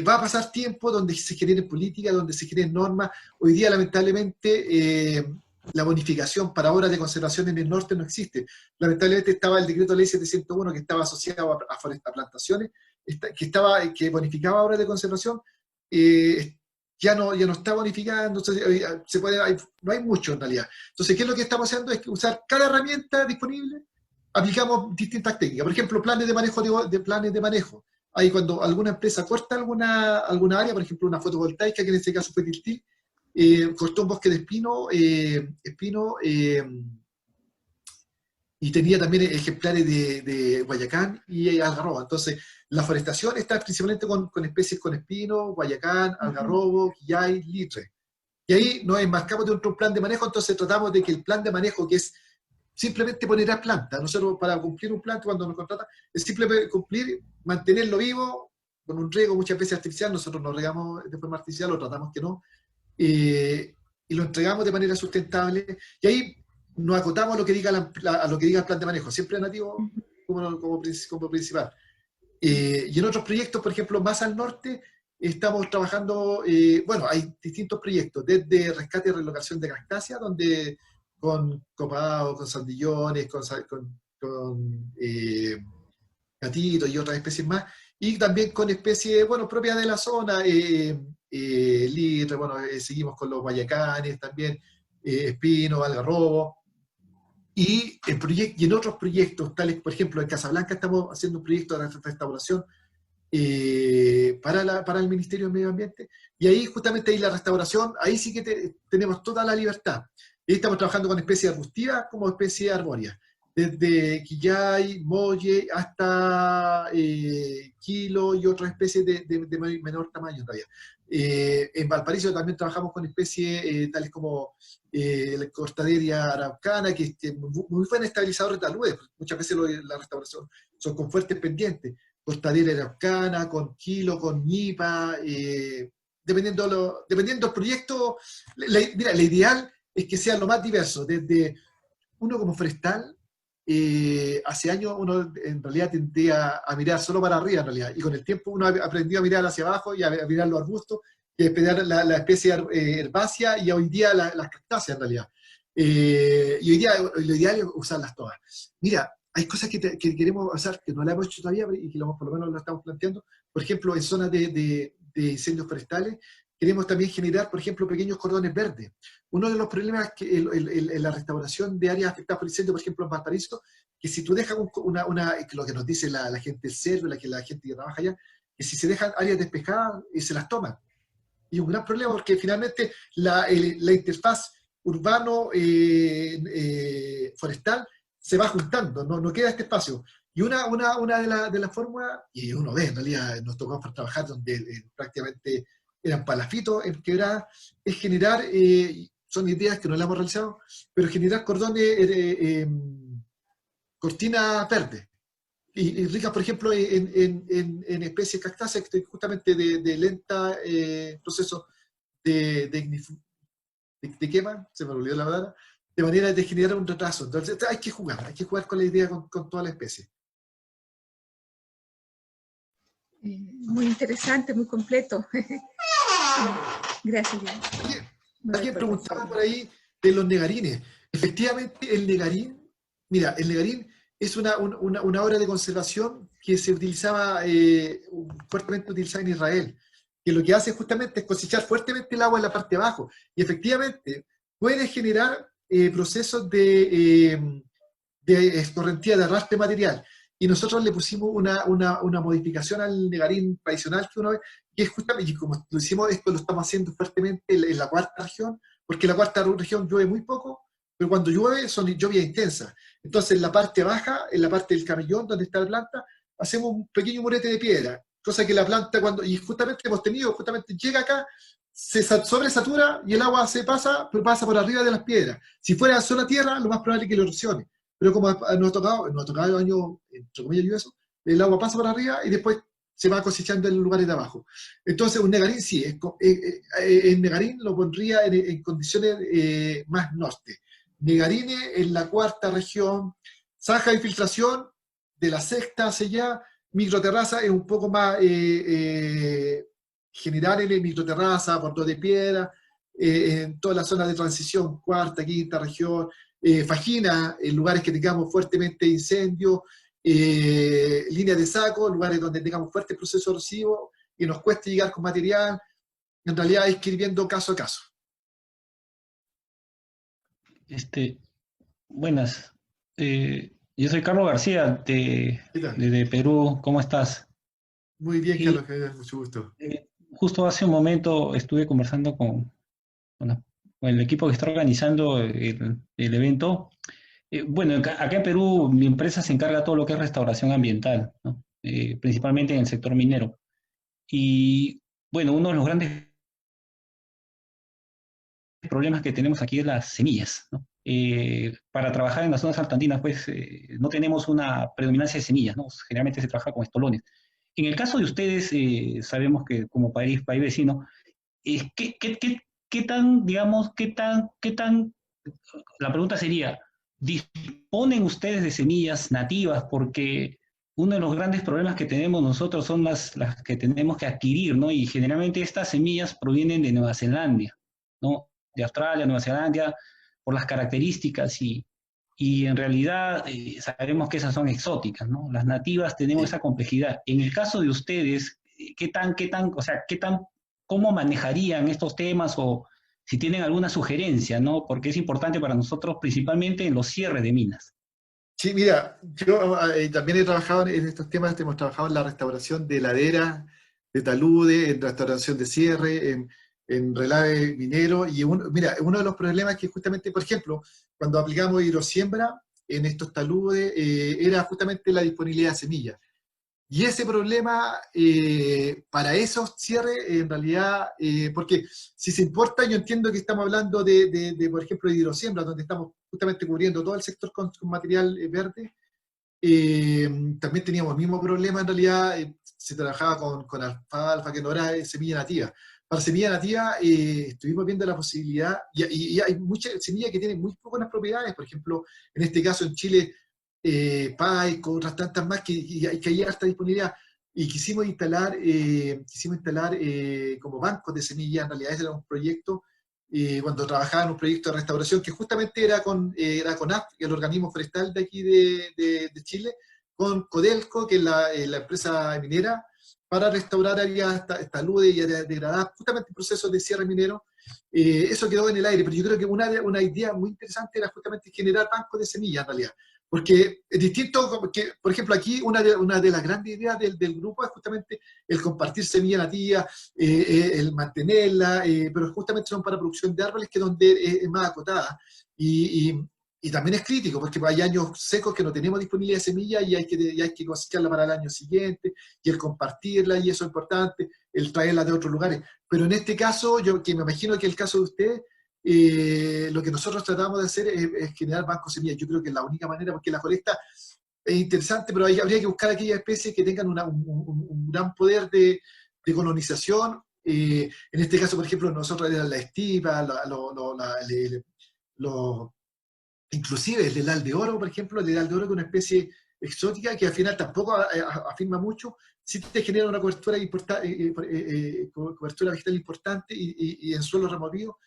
va a pasar tiempo donde se generen políticas, donde se generen normas. Hoy día, lamentablemente, la bonificación para obras de conservación en el norte no existe. Lamentablemente estaba el decreto ley 701, que estaba asociado a plantaciones, que bonificaba obras de conservación, ya no está bonificada. Entonces no hay mucho en realidad. Entonces, ¿qué es lo que estamos haciendo? Es usar cada herramienta disponible, aplicamos distintas técnicas. Por ejemplo, planes de manejo. Ahí cuando alguna empresa corta alguna área, por ejemplo una fotovoltaica, que en este caso fue Tiltil, cortó un bosque de espino, y tenía también ejemplares de guayacán y algarrobo. Entonces, la forestación está principalmente con especies con espino, guayacán, algarrobo, quillay, litre. Y ahí nos enmarcamos de otro plan de manejo. Entonces tratamos de que el plan de manejo, que es simplemente poner a planta, nosotros para cumplir un plan cuando nos contratan, es simplemente cumplir, mantenerlo vivo, con un riego muchas veces artificial. Nosotros nos regamos de forma artificial, o tratamos que no, y lo entregamos de manera sustentable, y ahí nos acotamos a lo que diga el plan de manejo, siempre nativo como principal. Y en otros proyectos, por ejemplo, más al norte, estamos trabajando, hay distintos proyectos, desde rescate y relocación de cactácea, donde con copado, con sandillones, con gatitos y otras especies más, y también con especies, propias de la zona, litre, seguimos con los guayacanes también, espino, algarrobo. Y en otros proyectos, tales, por ejemplo, en Casablanca estamos haciendo un proyecto de restauración para el Ministerio del Medio Ambiente, y ahí justamente la restauración, ahí sí que tenemos toda la libertad. Ahí estamos trabajando con especies arbustivas como especies arbóreas, desde quillay, molle, hasta quilo y otras especies de menor tamaño en realidad. En Valparaíso también trabajamos con especies tales como la cortaderia araucana, que es muy buen estabilizador de taludes. Muchas veces la restauración son con fuertes pendientes. Cortaderia araucana, con quilo, con ñipa, dependiendo del proyecto. Mira, la ideal es que sea lo más diverso. Desde uno como forestal, hace años uno en realidad tendía a mirar solo para arriba en realidad, y con el tiempo uno aprendió a mirar hacia abajo y a mirar los arbustos, y a estudiar la especie herbácea, y hoy día las cactáceas en realidad. Y hoy día lo ideal es usarlas todas. Mira, hay cosas que queremos hacer que no las hemos hecho todavía, y que por lo menos lo estamos planteando. Por ejemplo, en zonas de incendios forestales, queremos también generar, por ejemplo, pequeños cordones verdes. Uno de los problemas es que en la restauración de áreas afectadas por incendio, por ejemplo en Valparaíso, que si tú dejas lo que nos dice la gente del cerro, la gente que trabaja allá, que si se dejan áreas despejadas, se las toman. Y un gran problema, porque finalmente la interfaz urbano-forestal se va juntando, no queda este espacio. Y una de las fórmulas, y uno ve, en realidad nos tocó trabajar donde prácticamente eran palafitos en quebrada, es generar, son ideas que no las hemos realizado, pero generar cordones, cortinas verdes, y ricas, por ejemplo, en especies cactáceas, justamente de lenta proceso de quema, se me olvidó la palabra, de manera de generar un retraso. Entonces hay que jugar con la idea con toda la especie. Muy interesante, muy completo. Gracias. Alguien preguntaba por ahí de los negarines. Efectivamente, el negarín es una obra de conservación que se utilizaba, fuertemente utilizada en Israel, que lo que hace justamente es cosechar fuertemente el agua en la parte de abajo, y efectivamente puede generar procesos de escorrentía, de arrastre material. Y nosotros le pusimos una modificación al negarín tradicional que uno ve, que es justamente, y como lo hicimos, esto lo estamos haciendo fuertemente en la cuarta región, porque en la cuarta región llueve muy poco, pero cuando llueve son lluvias intensas. Entonces en la parte baja, en la parte del camellón, donde está la planta, hacemos un pequeño murete de piedra, cosa que la planta y justamente hemos tenido, justamente llega acá, se sobresatura y el agua se pasa, pero pasa por arriba de las piedras. Si fuera sola tierra, lo más probable es que lo erosione. Pero como nos ha tocado años, entre comillas, lluvioso, el agua pasa por arriba y después se va cosechando en los lugares de abajo. Entonces, un negarín sí, el negarín lo pondría en condiciones más norte. Negarines en la cuarta región, zanja de infiltración de la sexta hacia allá, microterraza es un poco más general en el microterraza, bordo de piedra, en toda la zona de transición, cuarta, quinta región, fajina, en lugares que tengamos fuertemente incendios, líneas de saco, lugares donde tengamos fuerte proceso erosivo y nos cueste llegar con material. En realidad hay que ir viendo caso a caso. Buenas. Yo soy Carlos García de Perú. ¿Cómo estás? Muy bien, Carlos, mucho gusto. Justo hace un momento estuve conversando con el equipo que está organizando el evento. Bueno, acá en Perú mi empresa se encarga de todo lo que es restauración ambiental, ¿no? Principalmente en el sector minero. Y bueno, uno de los grandes problemas que tenemos aquí es las semillas, ¿no? Para trabajar en las zonas altoandinas, pues no tenemos una predominancia de semillas, ¿no? Generalmente se trabaja con estolones. En el caso de ustedes, sabemos que como país vecino, ¿qué tan, digamos, la pregunta sería, ¿disponen ustedes de semillas nativas? Porque uno de los grandes problemas que tenemos nosotros son las que tenemos que adquirir, ¿no? Y generalmente estas semillas provienen de Nueva Zelanda, ¿no? De Australia, Nueva Zelanda, por las características y en realidad sabemos que esas son exóticas, ¿no? Las nativas tenemos esa complejidad. En el caso de ustedes, ¿cómo manejarían estos temas o si tienen alguna sugerencia, ¿no? Porque es importante para nosotros principalmente en los cierres de minas. Sí, mira, yo también he trabajado en estos temas, hemos trabajado en la restauración de laderas, de taludes, en restauración de cierre, en relave minero, y mira, uno de los problemas que justamente, por ejemplo, cuando aplicamos hidrosiembra en estos taludes, era justamente la disponibilidad de semillas. Y ese problema, para esos cierres, en realidad, porque si se importa, yo entiendo que estamos hablando por ejemplo, de hidrosiembra, donde estamos justamente cubriendo todo el sector con material verde. También teníamos el mismo problema, en realidad, se trabajaba con alfalfa, que no era semilla nativa. Para semilla nativa, estuvimos viendo la posibilidad, y hay muchas semillas que tienen muy pocas propiedades, por ejemplo, en este caso en Chile, Paico, otras tantas más que hay harta disponibilidad, y quisimos instalar como bancos de semillas. En realidad ese era un proyecto, cuando trabajaba en un proyecto de restauración que justamente era con AF, el organismo forestal de aquí de Chile, con Codelco, que es la empresa minera, para restaurar áreas taludes y áreas degradadas, justamente en procesos de cierre minero. Eso quedó en el aire, pero yo creo que una idea muy interesante era justamente generar bancos de semillas, en realidad. Porque es distinto, que, por ejemplo, aquí una de las grandes ideas del grupo es justamente el compartir semilla nativa, el mantenerla, pero justamente son para producción de árboles, que es donde es más acotada. Y también es crítico, porque hay años secos que no tenemos disponibilidad de semilla y hay que cosecharla para el año siguiente, y el compartirla, y eso es importante, el traerla de otros lugares. Pero en este caso, yo que me imagino que el caso de ustedes, lo que nosotros tratamos de hacer es generar bancos de semillas. Yo creo que es la única manera, porque la colecta es interesante, pero habría que buscar aquellas especies que tengan un gran poder de colonización. En este caso, por ejemplo, nosotros era la estipa, inclusive el dedal de oro, por ejemplo, el dedal de oro, que es una especie exótica que al final tampoco afirma mucho, sí te genera una cobertura vegetal importante, y en suelo removido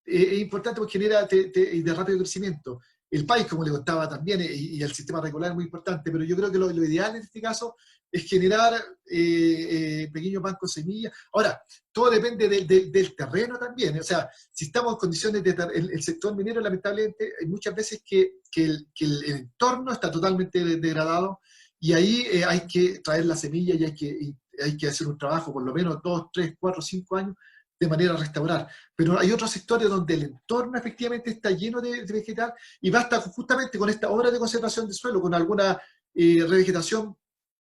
es importante porque genera de rápido crecimiento. el país, como le contaba también, y el sistema regular es muy importante, pero yo creo que lo ideal en este caso es generar pequeños bancos semillas. Ahora, todo depende del terreno también, o sea, si estamos en condiciones de el sector minero, lamentablemente, hay muchas veces que el entorno está totalmente degradado, y ahí hay que traer la semilla y hay que hacer un trabajo por lo menos 2, 3, 4, 5 años de manera a restaurar. Pero hay otros sectores donde el entorno efectivamente está lleno de vegetal, y basta justamente con esta obra de conservación de suelo, con alguna revegetación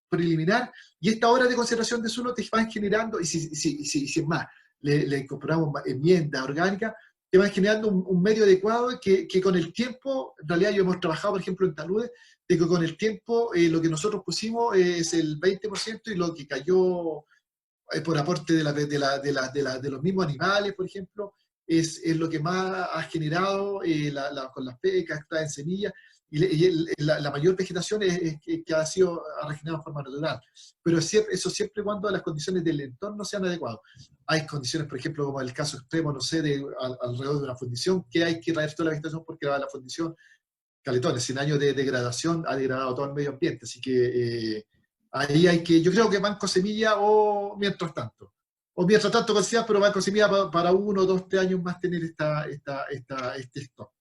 preliminar, y esta obra de conservación de suelo te van generando, y si es más, le incorporamos enmiendas orgánicas, te van generando un medio adecuado que con el tiempo, en realidad yo hemos trabajado, por ejemplo, en taludes, de que con el tiempo lo que nosotros pusimos es el 20%, y lo que cayó por aporte de los mismos animales, por ejemplo, es lo que más ha generado con las pecas, traen semillas, la mayor vegetación que ha regenerado de forma natural. Pero eso siempre cuando las condiciones del entorno sean adecuadas. Hay condiciones, por ejemplo, como el caso extremo, no sé, alrededor de una fundición, que hay que traer toda la vegetación porque la fundición, caletones, 100 años de degradación, ha degradado todo el medio ambiente. Así que ahí hay que, yo creo que banco semilla o mientras tanto. O mientras tanto, pero banco semilla para 1, 2, 3 años más tener este stock.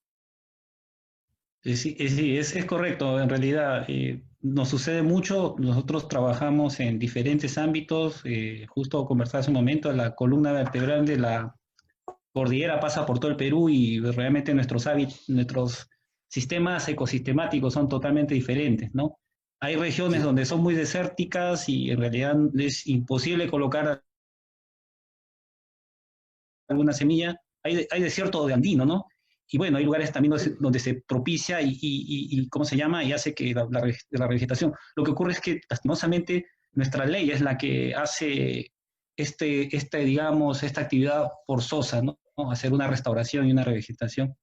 Sí, es correcto. En realidad, nos sucede mucho. Nosotros trabajamos en diferentes ámbitos. Justo conversaba hace un momento, la columna vertebral de la cordillera pasa por todo el Perú, y realmente nuestros sistemas ecosistemáticos son totalmente diferentes, ¿no? Hay regiones Sí. donde son muy desérticas y en realidad es imposible colocar alguna semilla. Hay desierto de andino, ¿no? Y bueno, hay lugares también donde se propicia y ¿cómo se llama? Y hace que la vegetación. Lo que ocurre es que, lastimosamente, nuestra ley es la que hace digamos, esta actividad forzosa, ¿no? Hacer una restauración y una revegetación.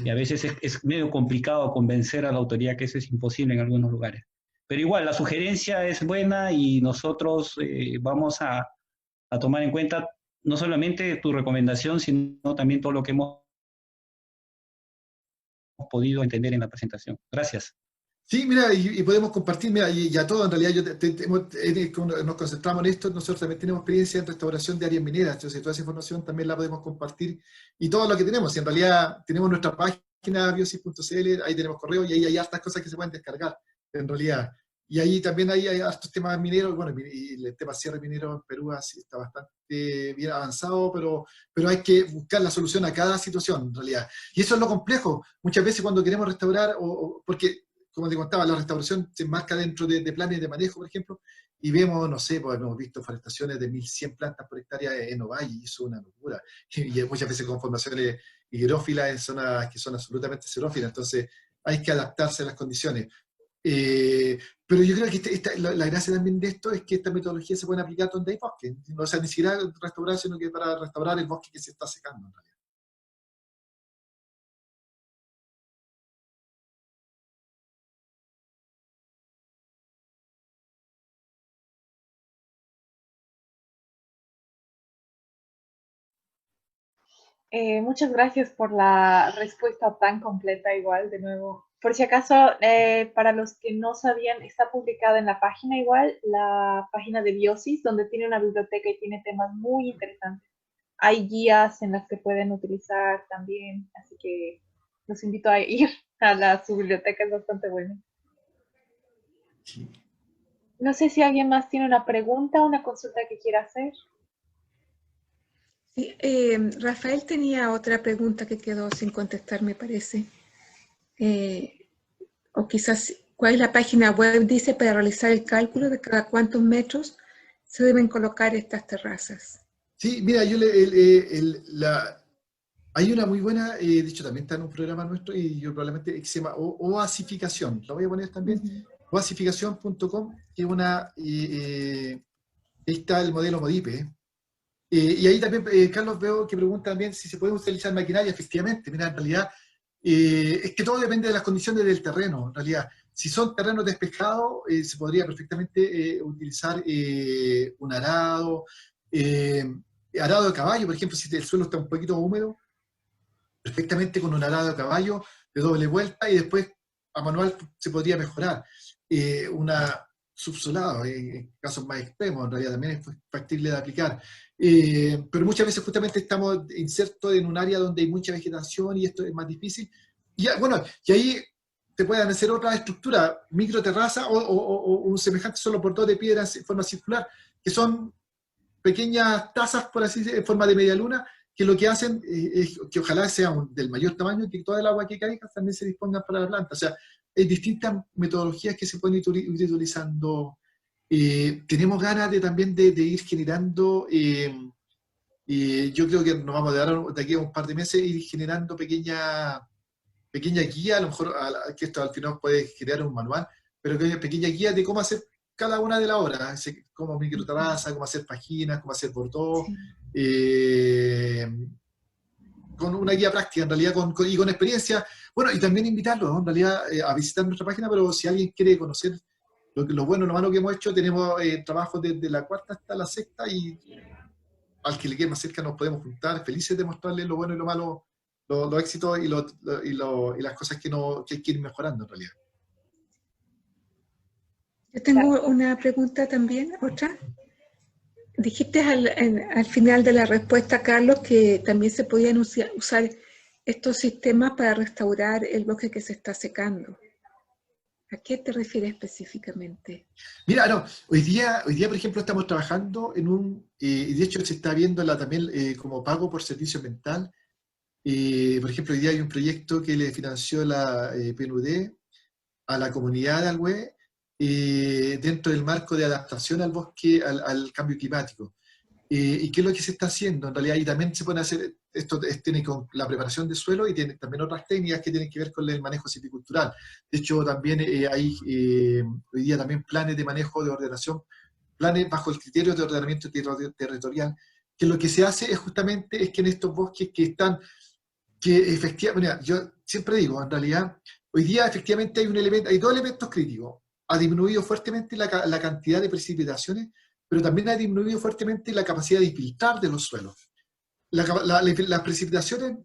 Y a veces es medio complicado convencer a la autoridad que eso es imposible en algunos lugares. Pero igual, la sugerencia es buena, y nosotros vamos a tomar en cuenta no solamente tu recomendación, sino también todo lo que hemos podido entender en la presentación. Gracias. Sí, mira, y podemos compartir, mira, y a todo, en realidad nos concentramos en esto, nosotros también tenemos experiencia en restauración de áreas mineras, entonces toda esa información también la podemos compartir, y todo lo que tenemos, y en realidad tenemos nuestra página biosis.cl, ahí tenemos correo, y ahí hay hartas cosas que se pueden descargar, en realidad. Y ahí también hay hartos temas mineros, bueno, y el tema cierre minero en Perú así está bastante bien avanzado, pero hay que buscar la solución a cada situación, en realidad. Y eso es lo complejo, muchas veces cuando queremos restaurar, porque como te contaba, la restauración se enmarca dentro de planes de manejo, por ejemplo, y vemos, no sé, pues hemos visto forestaciones de 1.100 plantas por hectárea en Ovalle, y eso es una locura. Y muchas veces con formaciones higrófilas en zonas que son absolutamente xerófilas, entonces hay que adaptarse a las condiciones. Pero yo creo que la gracia también de esto es que esta metodología se puede aplicar donde hay bosque, o sea, ni siquiera restaurar, sino que para restaurar el bosque que se está secando, en realidad. Muchas gracias por la respuesta tan completa, igual, de nuevo. Por si acaso, para los que no sabían, está publicada en la página igual, la página de Biosis, donde tiene una biblioteca y tiene temas muy interesantes. Hay guías en las que pueden utilizar también, así que los invito a ir a su biblioteca, es bastante buena. Sí. No sé si alguien más tiene una pregunta o una consulta que quiera hacer. Sí, Rafael tenía otra pregunta que quedó sin contestar, me parece. O quizás, ¿cuál es la página web? Dice, para realizar el cálculo de cada cuántos metros se deben colocar estas terrazas. Sí, mira, hay una muy buena, de hecho también está en un programa nuestro, y yo probablemente, que se llama Oasificación, la voy a poner también, oasificación.com, que es ahí está el modelo Modipe. Y ahí también, Carlos, veo que pregunta también si se puede utilizar maquinaria. Efectivamente, mira, en realidad es que todo depende de las condiciones del terreno, en realidad. Si son terrenos despejados, se podría perfectamente utilizar un arado de caballo, por ejemplo, si el suelo está un poquito húmedo, perfectamente con un arado de caballo de doble vuelta y después a manual se podría mejorar. Una subsolado, en casos más extremos, en realidad también es factible de aplicar. Pero muchas veces justamente estamos insertos en un área donde hay mucha vegetación y esto es más difícil. Y bueno, y ahí te pueden hacer otra estructura, microterraza o un semejante solo portón de piedra en forma circular, que son pequeñas tazas, por así decirlo, en forma de media luna, que lo que hacen es que ojalá sea del mayor tamaño y que toda el agua que caiga también se disponga para la planta. O sea, hay distintas metodologías que se pueden ir utilizando. Tenemos ganas también de ir generando, yo creo que nos vamos a dar de aquí a un par de meses, ir generando pequeña guía, a lo mejor que esto al final puede generar un manual, pero que haya pequeña guía de cómo hacer cada una de las obras, cómo microterraza, cómo hacer páginas, cómo hacer bordó, con una guía práctica, en realidad, y con experiencia. Bueno, y también invitarlos, ¿no? En realidad, a visitar nuestra página, pero si alguien quiere conocer lo bueno y lo malo que hemos hecho, tenemos trabajos desde la cuarta hasta la sexta, y al que le quede más cerca nos podemos juntar, felices de mostrarles lo bueno y lo malo, los éxitos y las cosas que hay que ir mejorando en realidad. Yo tengo una pregunta también, otra. Dijiste al final de la respuesta, Carlos, que también se podían usar estos sistemas para restaurar el bosque que se está secando. ¿A qué te refieres específicamente? Mira, no, hoy día, por ejemplo, estamos trabajando en y de hecho se está viendo también como pago por servicio ambiental. Por ejemplo, hoy día hay un proyecto que le financió la PNUD a la comunidad de Alhué, dentro del marco de adaptación al bosque, al cambio climático. ¿Y qué es lo que se está haciendo? En realidad, y también se puede hacer, esto tiene con la preparación de suelo y tiene también otras técnicas que tienen que ver con el manejo silvicultural. De hecho, también hay hoy día también planes de manejo de ordenación, planes bajo el criterio de ordenamiento territorial, que lo que se hace es justamente es que en estos bosques que están, que efectivamente, mira, yo siempre digo, en realidad, hoy día efectivamente hay dos elementos críticos. Ha disminuido fuertemente la cantidad de precipitaciones, pero también ha disminuido fuertemente la capacidad de infiltrar de los suelos. Las precipitaciones,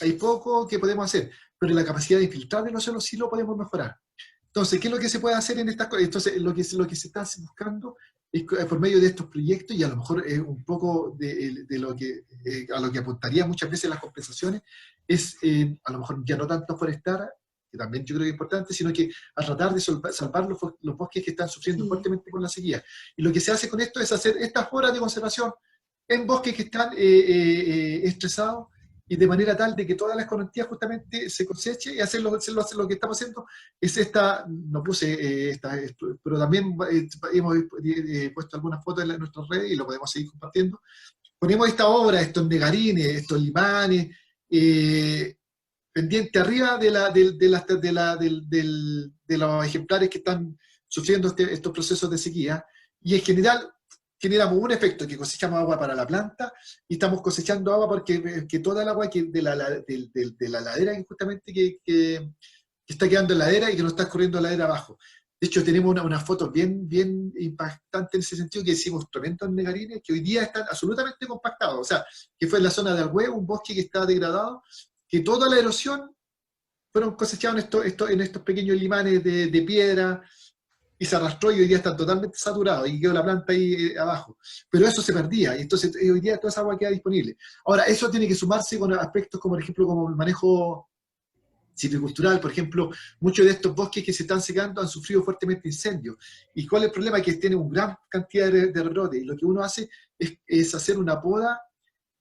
hay poco que podemos hacer, pero la capacidad de infiltrar de los suelos sí lo podemos mejorar. Entonces, ¿qué es lo que se puede hacer en estas cosas? Entonces, lo que se está buscando es, por medio de estos proyectos, y a lo mejor es un poco de lo que, a lo que apuntaría muchas veces las compensaciones, es a lo mejor ya no tanto forestar, que también yo creo que es importante, sino que a tratar de salvar los bosques que están sufriendo fuertemente con la sequía. Y lo que se hace con esto es hacer estas horas de conservación en bosques que están estresados, y de manera tal de que todas las economías justamente se cosechen, y hacer lo que estamos haciendo es no puse pero también hemos puesto algunas fotos en nuestras redes y lo podemos seguir compartiendo. Ponemos esta obra, estos negarines, estos limanes, pendiente arriba de los ejemplares que están sufriendo estos procesos de sequía, y en general generamos un efecto que cosechamos agua para la planta, y estamos cosechando agua porque toda el agua de la ladera justamente que está quedando en la ladera y que no está escurriendo la ladera abajo. De hecho, tenemos una foto bien impactante en ese sentido, que hicimos tremendos negarines que hoy día están absolutamente compactados. O sea, que fue en la zona de Alhué, un bosque que está degradado, que toda la erosión fueron cosechados en estos pequeños limanes de piedra, y se arrastró, y hoy día están totalmente saturados, y quedó la planta ahí abajo. Pero eso se perdía, y entonces hoy día toda esa agua queda disponible. Ahora, eso tiene que sumarse con aspectos como, por ejemplo, como el manejo silvicultural. Por ejemplo, muchos de estos bosques que se están secando han sufrido fuertemente incendios. ¿Y cuál es el problema? Que tienen una gran cantidad de rebrotes, y lo que uno hace es hacer una poda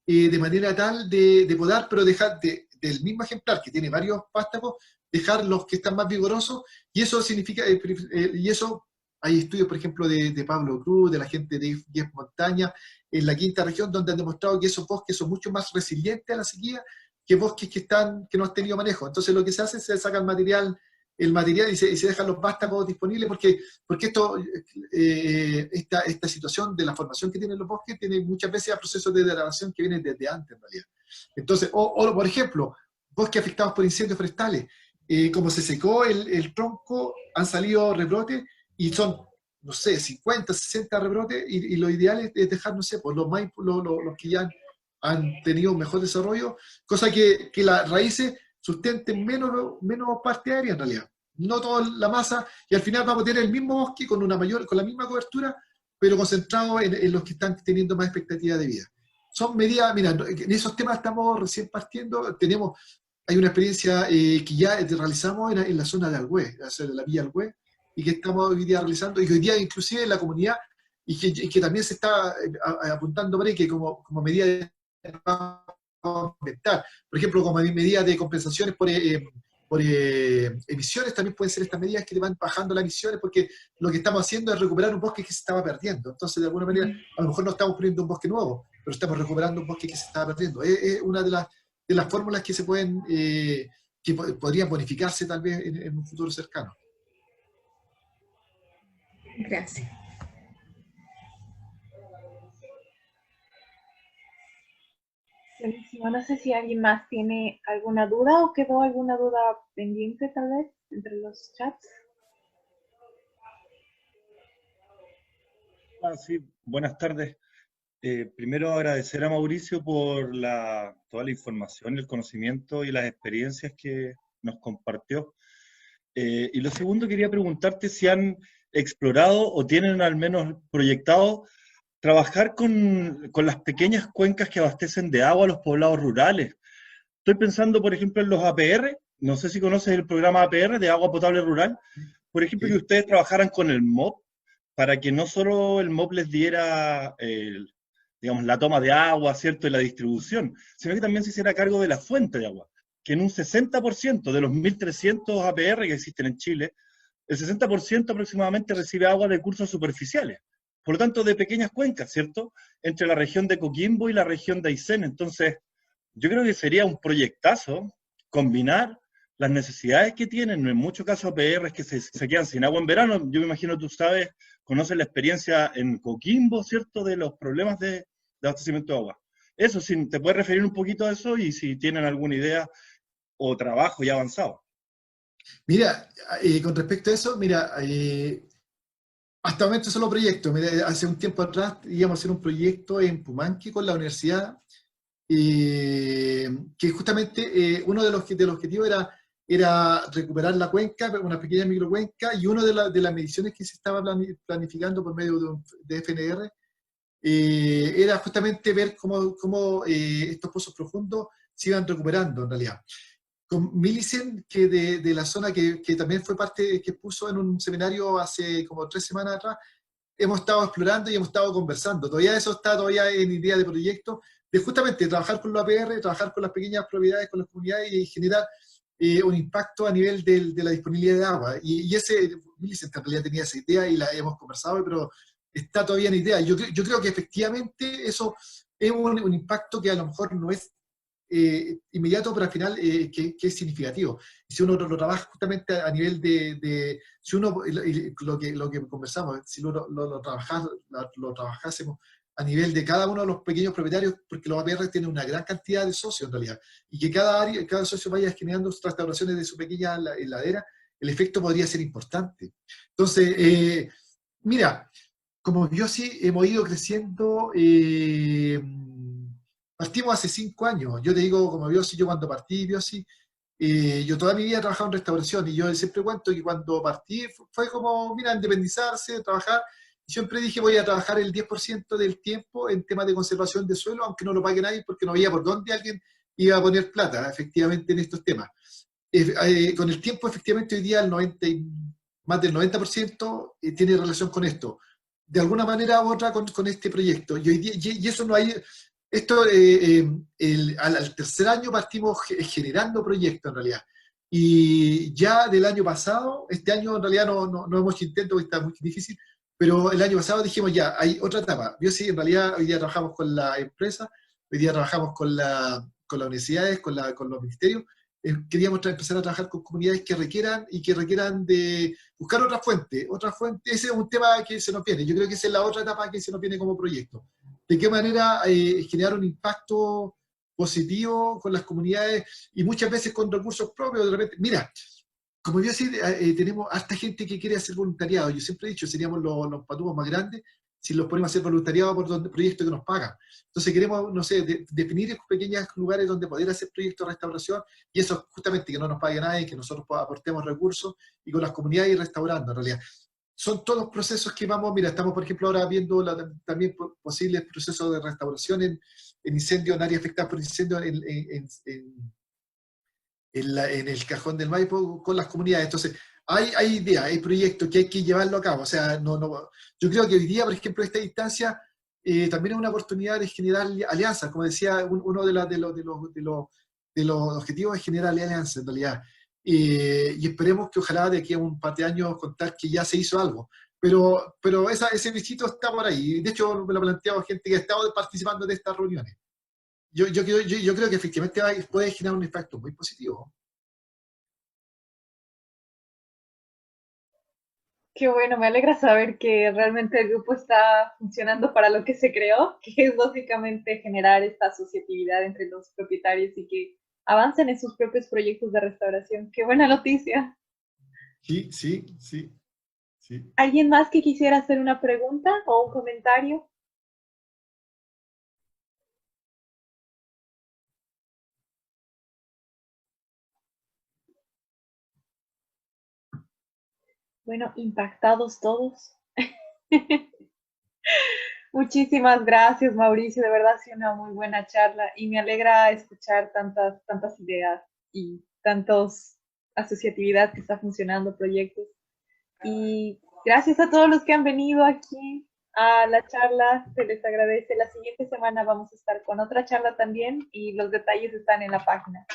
de manera tal de podar, pero dejar del mismo ejemplar, que tiene varios vástagos, dejar los que están más vigorosos, y eso significa, y eso, hay estudios, por ejemplo, de Pablo Cruz, de la gente de IEF Montaña, en la quinta región, donde han demostrado que esos bosques son mucho más resilientes a la sequía que bosques que no han tenido manejo. Entonces lo que se hace es se saca el material y se dejan los vástagos disponibles, porque esta situación de la formación que tienen los bosques tiene muchas veces a procesos de degradación que vienen desde antes, en realidad. Entonces, por ejemplo, bosques afectados por incendios forestales, como se secó el tronco, han salido rebrotes, y son, no sé, 50, 60 rebrotes, y lo ideal es dejar, no sé, pues los que ya han tenido un mejor desarrollo, cosa que las raíces sustenten menos parte aérea en realidad. No toda la masa, y al final vamos a tener el mismo bosque con la misma cobertura, pero concentrado en los que están teniendo más expectativa de vida. Son medidas, mira, en esos temas estamos recién partiendo, hay una experiencia que ya realizamos en la zona de Alhué, de la Villa Alhué, y que estamos hoy día realizando, y que hoy día inclusive en la comunidad, y que también se está apuntando por ahí, que como medida de aumentar, por ejemplo, como medida de compensaciones por emisiones, también pueden ser estas medidas que van bajando las emisiones, porque lo que estamos haciendo es recuperar un bosque que se estaba perdiendo. Entonces, de alguna manera, a lo mejor no estamos poniendo un bosque nuevo, pero estamos recuperando un bosque que se estaba perdiendo. Es una de las fórmulas que se pueden, que podrían bonificarse tal vez en un futuro cercano. Gracias. Buenísimo. No sé si alguien más tiene alguna duda o quedó alguna duda pendiente tal vez entre los chats. Sí, buenas tardes. Primero agradecer a Mauricio por toda la información, el conocimiento y las experiencias que nos compartió. Y lo segundo, quería preguntarte si han explorado o tienen al menos proyectado trabajar con las pequeñas cuencas que abastecen de agua a los poblados rurales. Estoy pensando, por ejemplo, en los APR. No sé si conoces el programa APR de agua potable rural. Por ejemplo, que ustedes trabajaran con el MOP para que no solo el MOP les diera digamos, la toma de agua, ¿cierto?, y la distribución, sino que también se hiciera cargo de la fuente de agua, que en un 60% de los 1.300 APR que existen en Chile, el 60% aproximadamente recibe agua de cursos superficiales, por lo tanto de pequeñas cuencas, ¿cierto?, entre la región de Coquimbo y la región de Aysén. Entonces, yo creo que sería un proyectazo combinar las necesidades que tienen, en muchos casos APRs que se quedan sin agua en verano. Yo me imagino, tú sabes, conoces la experiencia en Coquimbo, ¿cierto?, de los problemas de abastecimiento de agua. Eso, si te puedes referir un poquito a eso y si tienen alguna idea o trabajo ya avanzado. Mira, con respecto a eso, mira, hasta el momento solo proyectos. Mira, hace un tiempo atrás íbamos a hacer un proyecto en Pumanque con la universidad, que justamente uno de los objetivos era recuperar la cuenca, una pequeña microcuenca, y una de las mediciones que se estaba planificando por medio de FNR era justamente ver cómo estos pozos profundos se iban recuperando en realidad. Con Millicent, que de la zona que también fue parte, que puso en un seminario hace como 3 semanas atrás, hemos estado explorando y hemos estado conversando. Todavía eso está todavía en idea de proyecto, de justamente trabajar con los APR, trabajar con las pequeñas propiedades, con las comunidades y generar un impacto a nivel de la disponibilidad de agua. Y ese, Millicent en realidad tenía esa idea y la hemos conversado, pero está todavía en idea. Yo creo que efectivamente eso es un impacto que a lo mejor no es inmediato, pero al final que es significativo. Y si uno lo trabaja justamente a nivel si uno, lo que conversamos, si lo trabajásemos a nivel de cada uno de los pequeños propietarios, porque los APR tienen una gran cantidad de socios en realidad, y que cada socio vaya generando sus restauraciones de su pequeña heladera, el efecto podría ser importante. Entonces, mira, como Biosi hemos ido creciendo, partimos hace 5 años. Yo te digo, como Biosi, yo cuando partí Biosi, yo toda mi vida he trabajado en restauración, y yo siempre cuento que cuando partí fue como, mira, independizarse, trabajar. Siempre dije, voy a trabajar el 10% del tiempo en temas de conservación de suelo, aunque no lo pague nadie, porque no veía por dónde alguien iba a poner plata, efectivamente, en estos temas. Con el tiempo, efectivamente, hoy día más del 90% tiene relación con esto, de alguna manera u otra con este proyecto. Y eso no hay... Esto, al tercer año partimos generando proyectos en realidad. Y ya del año pasado, este año en realidad no hemos hecho intento, porque está muy difícil, pero el año pasado dijimos ya, hay otra etapa. Yo sí, en realidad hoy día trabajamos con la empresa, hoy día trabajamos con las universidades, con los ministerios. Queríamos empezar a trabajar con comunidades que requieran de buscar otra fuente. Ese es un tema que se nos viene. Yo creo que esa es la otra etapa que se nos viene como proyecto. De qué manera generar un impacto positivo con las comunidades y muchas veces con recursos propios. De repente, mira, como yo decía, tenemos harta gente que quiere hacer voluntariado. Yo siempre he dicho, seríamos los patúos más grandes, si los ponemos a hacer voluntariado por proyectos que nos pagan. Entonces queremos, no sé, definir pequeños lugares donde poder hacer proyectos de restauración, y eso justamente que no nos pague nadie, que nosotros aportemos recursos, y con las comunidades ir restaurando en realidad. Son todos los procesos que vamos, mira, estamos por ejemplo ahora viendo también posibles procesos de restauración en incendios, en áreas afectadas por incendios en el Cajón del Maipo con las comunidades. Entonces, hay ideas, hay proyectos que hay que llevarlo a cabo. O sea, yo creo que hoy día, por ejemplo, esta instancia también es una oportunidad de generar alianzas. Como decía, uno de los objetivos es generar alianzas, en realidad. Y esperemos que ojalá de aquí a un par de años contar que ya se hizo algo. Pero ese visito está por ahí. De hecho, me lo ha planteado gente que ha estado participando de estas reuniones. Yo creo que efectivamente puede generar un impacto muy positivo. Qué bueno, me alegra saber que realmente el grupo está funcionando para lo que se creó, que es básicamente generar esta asociatividad entre los propietarios y que avancen en sus propios proyectos de restauración. Qué buena noticia. Sí. ¿Alguien más que quisiera hacer una pregunta o un comentario? Bueno, impactados todos. Muchísimas gracias, Mauricio. De verdad ha sido una muy buena charla y me alegra escuchar tantas ideas y tantos asociatividad que está funcionando, proyectos. Y gracias a todos los que han venido aquí a la charla. Se les agradece. La siguiente semana vamos a estar con otra charla también y los detalles están en la página.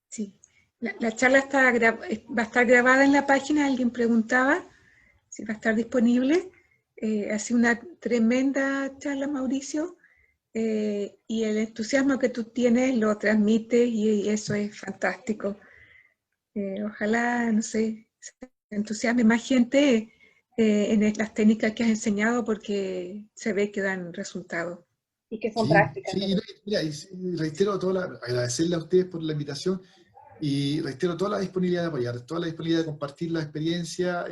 Sí, la charla va a estar grabada en la página, alguien preguntaba si va a estar disponible. Ha sido una tremenda charla, Mauricio, y el entusiasmo que tú tienes lo transmites y eso es fantástico. Ojalá, no sé, se entusiasme más gente en las técnicas que has enseñado porque se ve que dan resultados. Y que son prácticas. Sí, mira, y reitero agradecerle a ustedes por la invitación y reitero toda la disponibilidad de apoyar, toda la disponibilidad de compartir la experiencia.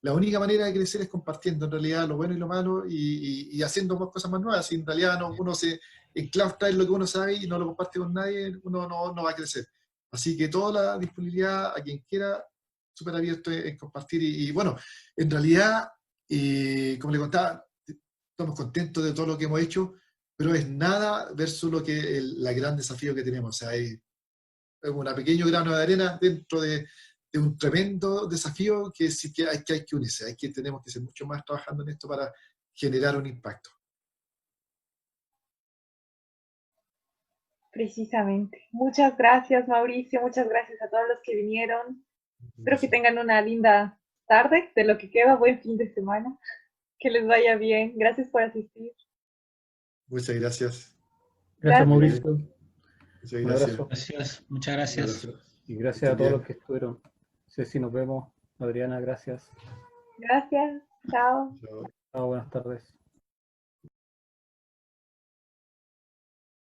La única manera de crecer es compartiendo en realidad lo bueno y lo malo y haciendo más cosas más nuevas. Si en realidad uno se enclaustra en lo que uno sabe y no lo comparte con nadie, uno no va a crecer. Así que toda la disponibilidad a quien quiera, súper abierto en compartir. Y bueno, en realidad, como le contaba, estamos contentos de todo lo que hemos hecho, pero es nada versus lo que la gran desafío que tenemos. O sea, es un pequeño grano de arena dentro de un tremendo desafío que sí que hay que unirse. Tenemos que ser mucho más trabajando en esto para generar un impacto. Precisamente. Muchas gracias, Mauricio. Muchas gracias a todos los que vinieron. Espero que tengan una linda tarde, de lo que queda, buen fin de semana. Que les vaya bien. Gracias por asistir. Muchas gracias. Gracias, Mauricio. Muchas Un gracias. abrazo. Gracias, muchas gracias. Y gracias a todos los que estuvieron. Ceci, nos vemos. Adriana, gracias. Gracias. Chao. Chao. Chao, buenas tardes.